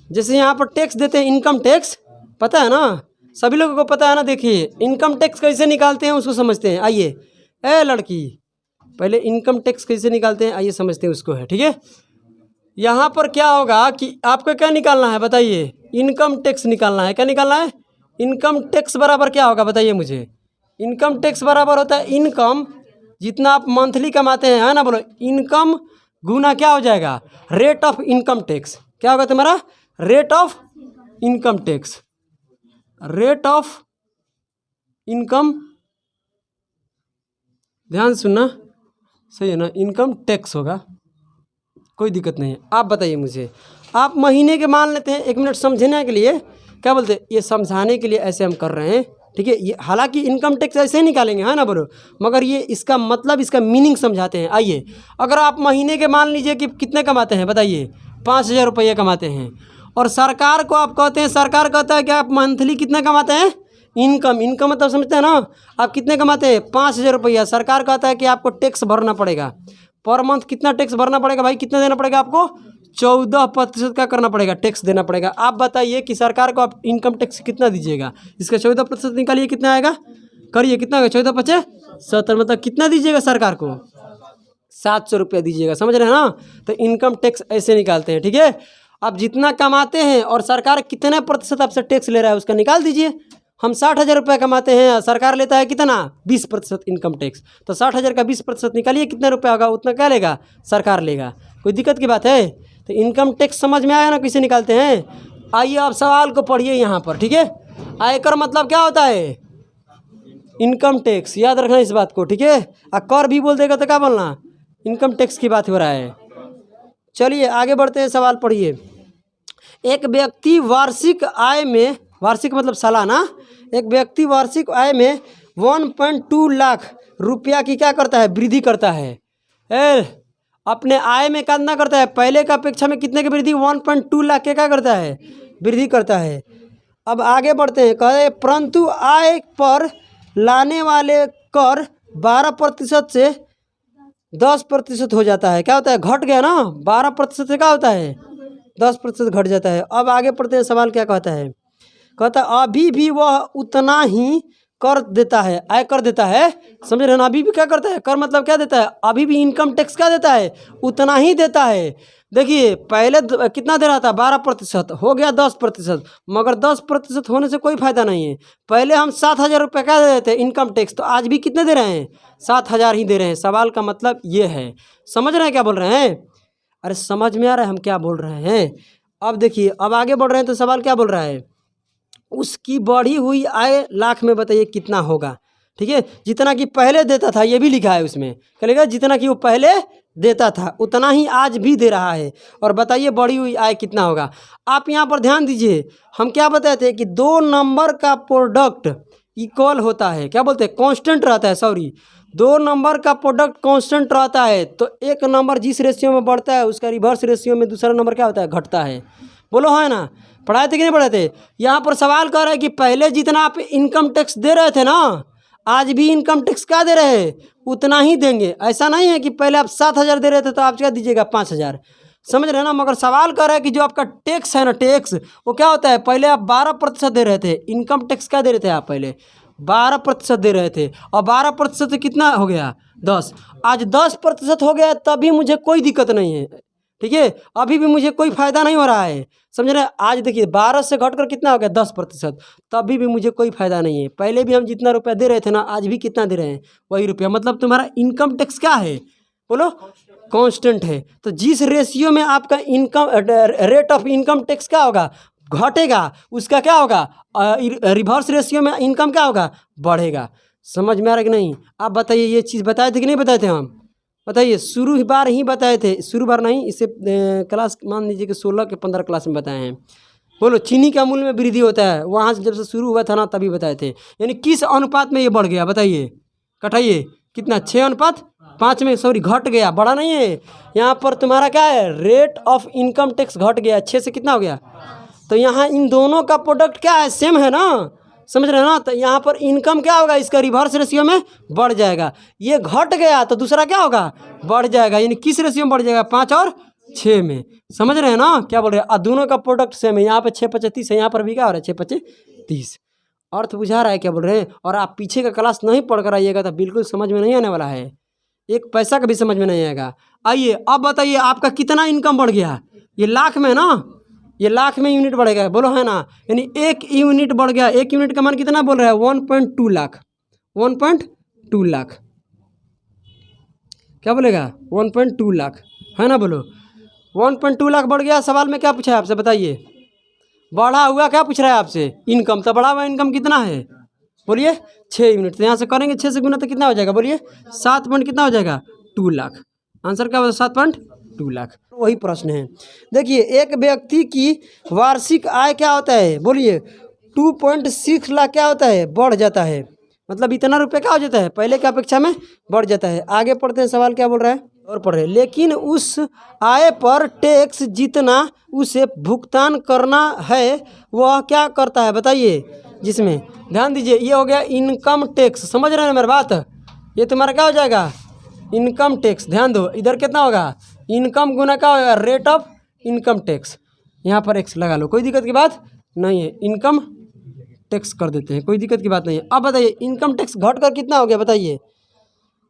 जैसे यहाँ पर टैक्स देते हैं इनकम टैक्स, पता है ना सभी लोगों को पता है ना। देखिए इनकम टैक्स कैसे निकालते हैं उसको समझते हैं। आइए ए लड़की पहले इनकम टैक्स कैसे निकालते हैं आइए समझते हैं उसको है, ठीक है। यहाँ पर क्या होगा कि आपको क्या निकालना है बताइए, इनकम टैक्स निकालना है। क्या निकालना है इनकम टैक्स बराबर क्या होगा बताइए मुझे। इनकम टैक्स बराबर होता है इनकम जितना आप मंथली कमाते हैं है ना बोलो, इनकम गुना क्या हो जाएगा रेट ऑफ इनकम टैक्स। क्या होगा तुम्हारा rate of income tax, rate of income, ध्यान सुनना सही है ना, इनकम टैक्स होगा, कोई दिक्कत नहीं है। आप बताइए मुझे, आप महीने के मान लेते हैं, 1 मिनट समझने के लिए क्या बोलते हैं, ये समझाने के लिए ऐसे हम कर रहे हैं, ठीक है। ये हालांकि इनकम टैक्स ऐसे ही निकालेंगे है ना बोलो, मगर ये इसका मतलब इसका मीनिंग समझाते हैं। आइए अगर आप महीने के मान लीजिए कि कितने कमाते हैं बताइए 5000 रुपये कमाते हैं, और सरकार को आप कहते हैं, सरकार कहता है कि आप मंथली कितना कमाते हैं इनकम, इनकम मतलब समझते हैं ना, आप कितने कमाते हैं 5000 रुपया। सरकार कहता है कि आपको टैक्स भरना पड़ेगा पर मंथ। कितना टैक्स भरना पड़ेगा भाई, कितना देना पड़ेगा आपको 14% का करना पड़ेगा, टैक्स देना पड़ेगा। आप बताइए कि सरकार को आप इनकम टैक्स कितना दीजिएगा, इसका 14% निकालिए कितना आएगा, करिए कितना होगा 14 × 5 = 70, मतलब कितना दीजिएगा सरकार को 700 रुपया दीजिएगा, समझ रहे हैं ना। तो इनकम टैक्स ऐसे निकालते हैं, ठीक है। आप जितना कमाते हैं और सरकार कितने प्रतिशत आपसे टैक्स ले रहा है उसका निकाल दीजिए, हम 60,000 रुपये कमाते हैं, सरकार लेता है कितना 20% इनकम टैक्स, तो 60,000 का 20% निकालिए कितना रुपया होगा, उतना क्या लेगा सरकार लेगा। कोई दिक्कत की बात है? तो इनकम टैक्स समझ में आया ना कैसे निकालते हैं। आइए आप सवाल को पढ़िए यहाँ पर, ठीक है। आयकर मतलब क्या होता है, इनकम टैक्स, याद रखना इस बात को, ठीक है। और कर भी बोल देगा तो क्या बोलना, इनकम टैक्स की बात हो रहा है। चलिए आगे बढ़ते हैं, सवाल पढ़िए। एक व्यक्ति वार्षिक आय में, वार्षिक मतलब सालाना, एक व्यक्ति वार्षिक आय में 1.2 लाख रुपया की क्या करता है, वृद्धि करता है। अपने आय में कितना करता है, पहले का अपेक्षा में कितने की वृद्धि, 1.2 लाख के क्या करता है, वृद्धि करता है। अब आगे बढ़ते हैं, कहे परंतु आय पर लाने वाले कर 12% से 10% हो जाता है। क्या होता है, घट गया ना, 12% से क्या होता है 10% घट जाता है। अब आगे पढ़ते हैं, सवाल क्या कहता है, कहता है अभी भी वह उतना ही कर देता है, आय कर देता है, समझ रहे हैं ना। अभी भी क्या करता है, कर मतलब क्या देता है, अभी भी इनकम टैक्स क्या देता है, उतना ही देता है। देखिए पहले कितना दे रहा था, 12%, हो गया 10%, मगर 10% होने से कोई फायदा नहीं है। पहले हम 7,000 रुपये क्या दे रहे थे इनकम टैक्स, तो आज भी कितने दे रहे हैं, 7,000 ही दे रहे हैं। सवाल का मतलब ये है, समझ रहे हैं क्या बोल रहे हैं, अरे समझ में आ रहा है हम क्या बोल रहे हैं। अब देखिए अब आगे बढ़ रहे हैं, तो सवाल क्या बोल रहा है, उसकी बढ़ी हुई आय लाख में बताइए कितना होगा, ठीक है। जितना कि पहले देता था, ये भी लिखा है उसमें, क्या लिखा है, जितना कि वो पहले देता था उतना ही आज भी दे रहा है, और बताइए बढ़ी हुई आय कितना होगा। आप यहाँ पर ध्यान दीजिए, हम क्या बताए थे कि 2 नंबर का प्रोडक्ट इक्वल होता है, क्या बोलते हैं, कांस्टेंट रहता है, सॉरी 2 नंबर का प्रोडक्ट कांस्टेंट रहता है। तो एक नंबर जिस रेशियो में बढ़ता है उसका रिवर्स रेशियो में दूसरा नंबर क्या होता है, घटता है। बोलो है ना, पढ़ाए थे कि नहीं पढ़ाए थे। यहाँ पर सवाल कर रहा है कि पहले जितना आप इनकम टैक्स दे रहे थे ना, आज भी इनकम टैक्स क्या दे रहे हैं, उतना ही देंगे। ऐसा नहीं है कि पहले आप 7,000 दे रहे थे तो आप क्या दीजिएगा 5,000, समझ रहे हैं ना। मगर सवाल कर रहा है कि जो आपका टैक्स है ना, टैक्स वो क्या होता है, पहले आप 12% दे रहे थे, इनकम टैक्स क्या दे रहे थे आप, पहले 12% दे रहे थे, और 12% से कितना हो गया 10, आज 10% हो गया, तभी मुझे कोई दिक्कत नहीं है, ठीक है। अभी भी मुझे कोई फ़ायदा नहीं हो रहा है, समझ रहे हैं। आज देखिए 12 से घटकर कितना हो गया 10%, तभी भी मुझे कोई फ़ायदा नहीं है। पहले भी हम जितना रुपया दे रहे थे ना, आज भी कितना दे रहे हैं, वही रुपया। मतलब तुम्हारा इनकम टैक्स क्या है, बोलो कांस्टेंट है। तो जिस रेशियो में आपका income rate of income tax क्या होगा, घटेगा, उसका क्या होगा, रिवर्स रेशियो में इनकम क्या होगा, बढ़ेगा। समझ में आ रहा कि नहीं। आप बताइए, ये चीज़ बताए थे कि नहीं बताए थे हम, बताइए। शुरू बार ही बताए थे, शुरू बार नहीं, इससे क्लास मान लीजिए कि 16 के 15 क्लास में बताए हैं। बोलो चीनी का मूल्य में वृद्धि होता है, वहाँ से जब से शुरू हुआ था ना तभी बताए थे। यानी किस अनुपात में ये बढ़ गया, बताइए, कटाइए कितना, 6:5 में, सॉरी घट गया, बढ़ा नहीं है। यहाँ पर तुम्हारा क्या है, रेट ऑफ इनकम टैक्स घट गया, 6 से कितना हो गया। तो यहाँ इन दोनों का प्रोडक्ट क्या है, सेम है ना, समझ रहे हैं ना। तो यहाँ पर इनकम क्या होगा, इसका रिवर्स रेशियो में बढ़ जाएगा। ये घट गया तो दूसरा क्या होगा, बढ़ जाएगा। यानी किस रेशियो में बढ़ जाएगा, 5 और 6 में, समझ रहे हैं ना क्या बोल रहे हैं। दोनों का प्रोडक्ट सेम है, यहाँ पे 6×5 30 है, यहाँ पर भी क्या हो रहा है 6×5 30। अर्थ बुझा रहा है क्या बोल रहे हैं। और आप पीछे का क्लास नहीं पढ़ कर आइएगा तो बिल्कुल समझ में नहीं आने वाला है, एक पैसा का भी समझ में नहीं आएगा। आइए अब बताइए आपका कितना इनकम बढ़ गया, ये लाख में ना, ये लाख में यूनिट बढ़ेगा, बोलो है ना। यानी 1 यूनिट बढ़ गया, 1 यूनिट का मान कितना बोल रहा है, 1.2 लाख, 1.2 लाख, क्या बोलेगा 1.2 लाख, है ना। बोलो 1.2 लाख बढ़ गया। सवाल में क्या पूछा है आपसे, बताइए, बढ़ा हुआ क्या पूछ रहा है आपसे, इनकम। तो बढ़ा हुआ इनकम कितना है, बोलिए 6 यूनिट। तो यहाँ से करेंगे 6 से गुना तो कितना हो जाएगा, बोलिए 7 पॉइंट कितना हो जाएगा, 2 लाख। आंसर क्या होगा, 7.2 लाख। वही प्रश्न है। देखिए एक व्यक्ति की वार्षिक आय क्या होता है, बोलिए 2.6 लाख क्या होता है, बढ़ जाता है। मतलब इतना रुपये क्या हो जाता है, पहले की अपेक्षा में बढ़ जाता है। आगे पढ़ते हैं, सवाल क्या बोल रहा है, और पढ़ रहे हैं। लेकिन उस आय पर टैक्स जितना उसे भुगतान करना है वह क्या करता है, बताइए। जिसमें ध्यान दीजिए, ये हो गया इनकम टैक्स, समझ रहे हैं मेरी बात। ये तुम्हारा क्या हो जाएगा, इनकम टैक्स। ध्यान दो, इधर कितना होगा, इनकम गुना क्या होगा, रेट ऑफ इनकम टैक्स। यहाँ पर एक्स लगा लो, कोई दिक्कत की बात नहीं है। इनकम टैक्स कर देते हैं, कोई दिक्कत की बात नहीं है। अब बताइए इनकम टैक्स घट कर कितना हो गया, बताइए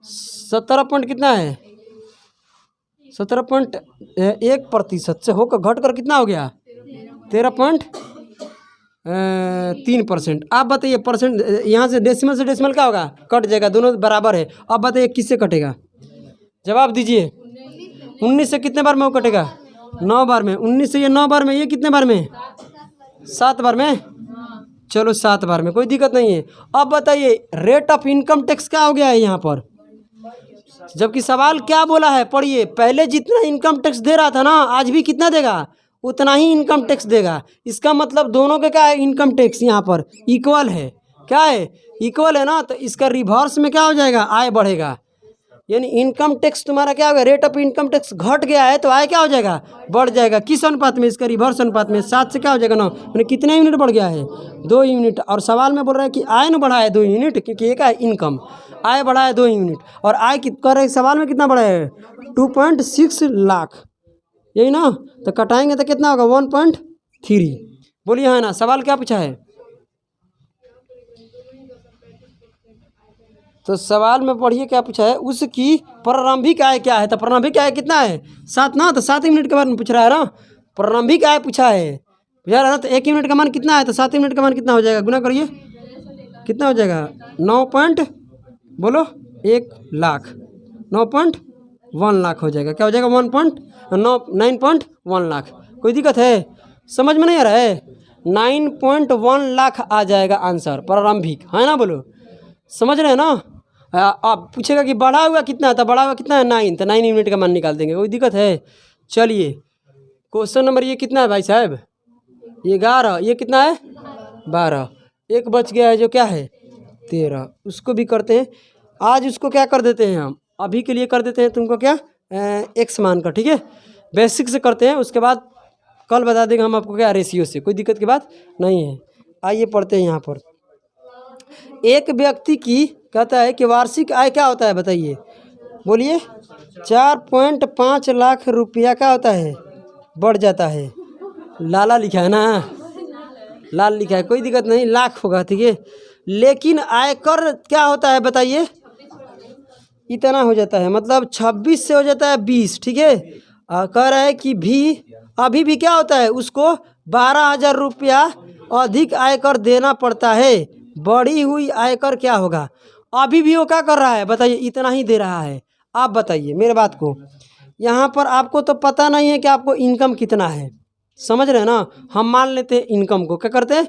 17 पॉइंट कितना है, 17.1% से होकर घट कर कितना हो गया 13 पॉइंट, 3%। आप बताइए परसेंट, यहाँ से डेसिमल क्या होगा, कट जाएगा, दोनों बराबर है। अब बताइए किससे कटेगा, जवाब दीजिए। 19 से कितने बार में वो कटेगा, 9 बार में। 19 से ये 9 बार में, ये कितने बार में, 7 बार में। चलो 7 बार में, कोई दिक्कत नहीं है। अब बताइए रेट ऑफ इनकम टैक्स क्या हो गया है यहाँ पर, जबकि सवाल क्या बोला है, पढ़िए। पहले जितना इनकम टैक्स दे रहा था ना, आज भी कितना देगा, उतना ही इनकम टैक्स देगा। इसका मतलब दोनों के क्या है, इनकम टैक्स यहाँ पर इक्वल है। क्या है, इक्वल है ना, तो इसका रिवर्स में क्या हो जाएगा, आय बढ़ेगा। यानी इनकम टैक्स तुम्हारा क्या होगा, रेट ऑफ इनकम टैक्स घट गया है तो आय क्या हो जाएगा, बढ़ जाएगा। किस अनुपात में, इसका रिवर्स अनुपात में। 7 से क्या हो जाएगा 9, मैंने कितने यूनिट बढ़ गया है, 2 यूनिट। और सवाल में बोल रहा है कि आय न बढ़ा है 2 यूनिट, क्योंकि ये क्या है, इनकम। आय बढ़ा है 2 यूनिट, और आय कर रहे सवाल में कितना बढ़ा है, 2.6 लाख, यही ना। तो कटाएंगे तो कितना होगा, 1.3। बोलिए है ना, सवाल क्या पूछा है। तो सवाल में पढ़िए क्या पूछा है, उसकी प्रारंभिक आय क्या है। तो प्रारंभिक आय कितना है, 7 ना, तो 7 यूनिट के बारे में पूछ रहा है ना। प्रारंभिक आय पूछा है यार ना, तो 1 यूनिट का मान कितना है, तो 7 यूनिट का मान कितना हो जाएगा, गुना करिए, कितना हो जाएगा, 9 पॉइंट, बोलो 1 लाख, 9.1 लाख हो जाएगा। क्या हो जाएगा, 9.1 लाख। कोई दिक्कत है, समझ में नहीं आ रहा है, 9.1 लाख आ जाएगा आंसर, प्रारंभिक है ना, बोलो समझ रहे हैं ना। आप पूछेगा कि बढ़ा हुआ कितना है, तो बढ़ा हुआ कितना है, 9, तो 9 यूनिट का मान निकाल देंगे, कोई दिक्कत है। चलिए क्वेश्चन नंबर ये कितना है भाई साहब, 11, ये कितना है 12, एक बच गया है जो क्या है 13, उसको भी करते हैं। आज उसको क्या कर देते हैं हम, अभी के लिए कर देते हैं तुमको क्या, एक्स मान का, ठीक है, बेसिक से करते हैं, उसके बाद कल बता देंगे हम आपको क्या, रेशियो से, कोई दिक्कत की बात नहीं है। आइए पढ़ते हैं यहाँ पर। एक व्यक्ति की कहता है कि वार्षिक आय क्या होता है, बताइए, बोलिए। 4.5 लाख रुपया क्या होता है, बढ़ जाता है। लाला लिखा है ना, लाल लिखा है, कोई दिक्कत नहीं, लाख होगा, ठीक है। लेकिन आयकर क्या होता है, बताइए, इतना हो जाता है, मतलब 26 से हो जाता है 20, ठीक है। कह रहा है कि अभी भी क्या होता है, उसको 12,000 रुपया अधिक आयकर देना पड़ता है। बढ़ी हुई आयकर क्या होगा, अभी भी वो क्या कर रहा है, बताइए, इतना ही दे रहा है। आप बताइए मेरे बात को, यहाँ पर आपको तो पता नहीं है कि आपको इनकम कितना है, समझ रहे हैं ना। हम मान लेते हैं इनकम को, क्या करते हैं,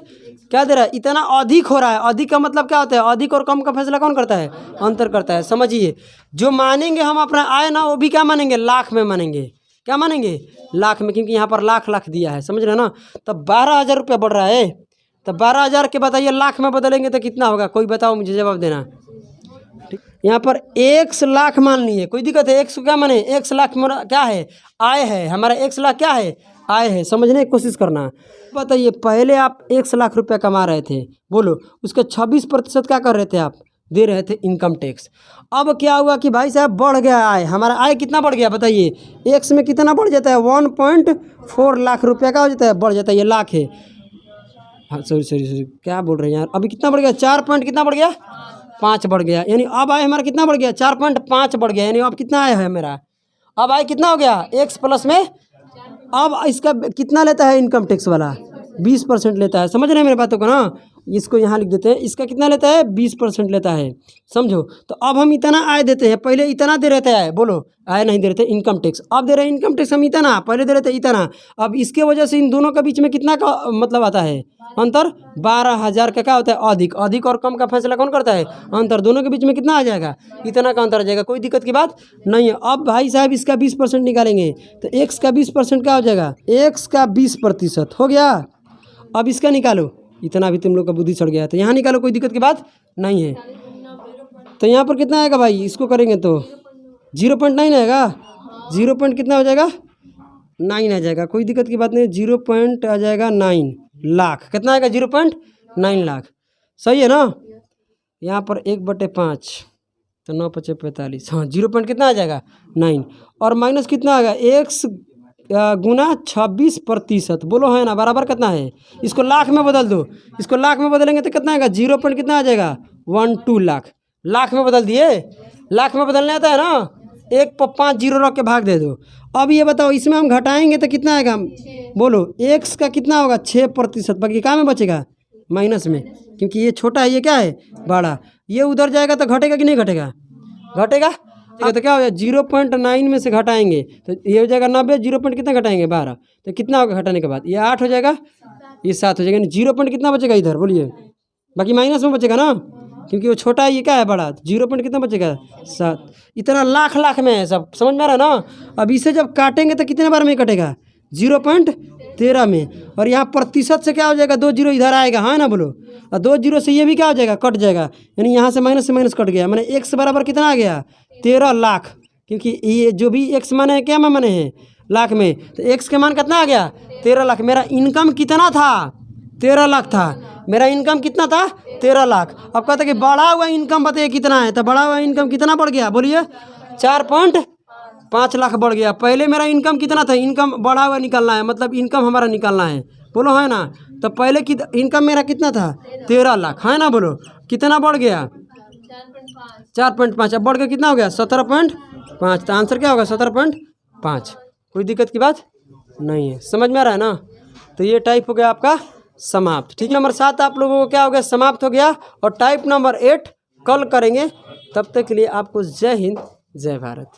क्या दे रहा है, इतना अधिक हो रहा है। अधिक का मतलब क्या होता है, अधिक और कम का फैसला कौन करता है, अंतर करता है। समझिए, जो मानेंगे हम अपना आय ना, वो भी क्या मानेंगे, लाख में मानेंगे। क्या मानेंगे, लाख में, क्योंकि यहाँ पर लाख लाख दिया है, समझ रहे हैं ना। तब 12,000 रुपया बढ़ रहा है, तो 12,000 के बताइए लाख में बदलेंगे तो कितना होगा, कोई बताओ मुझे, जवाब देना। ठीक, यहाँ पर 1 लाख मान लिए, कोई दिक्कत है, 100 क्या माने, 1 लाख मेरा क्या है, आय है, हमारा 1 लाख क्या है, आय है। समझने की कोशिश करना। बताइए, पहले आप 1 लाख रुपया कमा रहे थे, बोलो, उसके 26% क्या कर रहे थे, आप दे रहे थे इनकम टैक्स। अब क्या हुआ कि भाई साहब बढ़ गया आय, हमारा आय कितना बढ़ गया, बताइए, एक्स में कितना बढ़ जाता है, 1.4 लाख रुपया का हो जाता है, बढ़ जाता है, ये लाख है। हाँ सॉरी क्या बोल रहे हैं यार, अभी कितना बढ़ गया, 4 पॉइंट कितना बढ़ गया, 5 बढ़ गया। यानी अब आय हमारा कितना बढ़ गया, 4.5 बढ़ गया। यानी अब कितना आय है मेरा, अब आय कितना हो गया, एक्स प्लस में। अब इसका कितना लेता है इनकम टैक्स वाला, 20% लेता है। समझ रहे हैं मेरे बातों को ना, इसको यहाँ लिख देते हैं, इसका कितना लेता है, 20% लेता है, समझो। तो अब हम इतना आय देते हैं, पहले इतना दे रहे थे आय, बोलो, आय नहीं दे रहे थे, इनकम टैक्स। अब दे रहे हैं इनकम टैक्स हम इतना, पहले दे रहे थे इतना। अब इसके वजह से इन दोनों के बीच में कितना का मतलब आता है, अंतर, 12,000 का क्या होता है, अधिक। अधिक और कम का फैसला कौन करता है, अंतर। दोनों के बीच में कितना आ जाएगा, इतना का अंतर आ जाएगा, कोई दिक्कत की बात नहीं है। अब भाई साहब इसका 20% निकालेंगे, तो एक्स का 20% क्या हो जाएगा, एक्स का 20% हो गया। अब इसका निकालो, इतना भी तुम लोग का बुद्धि चढ़ गया है, तो यहाँ निकालो, कोई दिक्कत की बात नहीं है। तो यहाँ पर कितना आएगा भाई, इसको करेंगे तो 0.9 आएगा, 0 पॉइंट कितना हो जाएगा, 9 आ जाएगा, कोई दिक्कत की बात नहीं। 0 पॉइंट आ जाएगा 9 लाख, कितना आएगा, 0.9 लाख, सही है ना। यहाँ पर 1/5, तो 9 × 5 = 45, हाँ, 0 पॉइंट कितना आ जाएगा, 9, और माइनस कितना आएगा, एक्स गुना 26%, बोलो है ना, बराबर कितना है। इसको लाख में बदल दो, इसको लाख में बदलेंगे तो कितना आएगा, 0 पॉइंट कितना आ जाएगा, 12 लाख। लाख में बदल दिए, लाख में बदलने आता है ना, 1 पर 5 जीरो रख के भाग दे दो। अब ये बताओ इसमें हम घटाएंगे तो कितना आएगा, बोलो x का कितना होगा 6%, बाकी कहाँ में बचेगा, माइनस में, क्योंकि ये छोटा है ये क्या है बड़ा। ये उधर जाएगा तो घटेगा कि नहीं घटेगा, घटेगा। तो क्या हो जाएगा 0.9 में से घटाएंगे तो ये हो जाएगा 90, 0 पॉइंट कितना घटाएंगे 12, तो कितना होगा घटाने के बाद, ये 8 हो जाएगा, ये 7 हो जाएगा, 0 पॉइंट कितना बचेगा इधर बोलिए, बाकी माइनस में बचेगा ना, क्योंकि वो छोटा है ये क्या है बड़ा, 0 पॉइंट कितना बचेगा 7। इतना लाख लाख में है सब, समझ में आ रहा है ना। अब इसे जब काटेंगे तो कितने बार में कटेगा 0.13 में, और यहाँ प्रतिशत से क्या हो जाएगा 2 जीरो इधर आएगा, हाँ ना बोलो, और 2 जीरो से ये भी क्या हो जाएगा कट जाएगा, यानी यहाँ से माइनस कट गया, मैंने x बराबर कितना आ गया 13 लाख, क्योंकि ये जो भी x माने है क्या में माने हैं लाख में, तो x के मान कितना आ गया 13 लाख। मेरा इनकम कितना था 13 लाख था, मेरा इनकम कितना था 13 लाख। अब कहते कि बढ़ा हुआ इनकम बताइए कितना है, तो बढ़ा हुआ इनकम कितना बढ़ गया बोलिए 4.5 लाख बढ़ गया। पहले मेरा इनकम कितना था, इनकम बढ़ा हुआ निकालना है, मतलब इनकम हमारा निकालना है, बोलो है ना। तो पहले की इनकम मेरा कितना था 13 लाख, है ना, बोलो कितना बढ़ गया 4.5, अब बढ़ के कितना हो गया 17.5, तो आंसर क्या होगा 17.5। कोई दिक्कत की बात नहीं है, समझ में आ रहा है ना। तो ये टाइप हो गया आपका समाप्त, ठीक। नंबर 7 आप लोगों को क्या हो गया समाप्त हो गया, और टाइप नंबर 8 कल करेंगे। तब तक के लिए आपको जय हिंद जय भारत।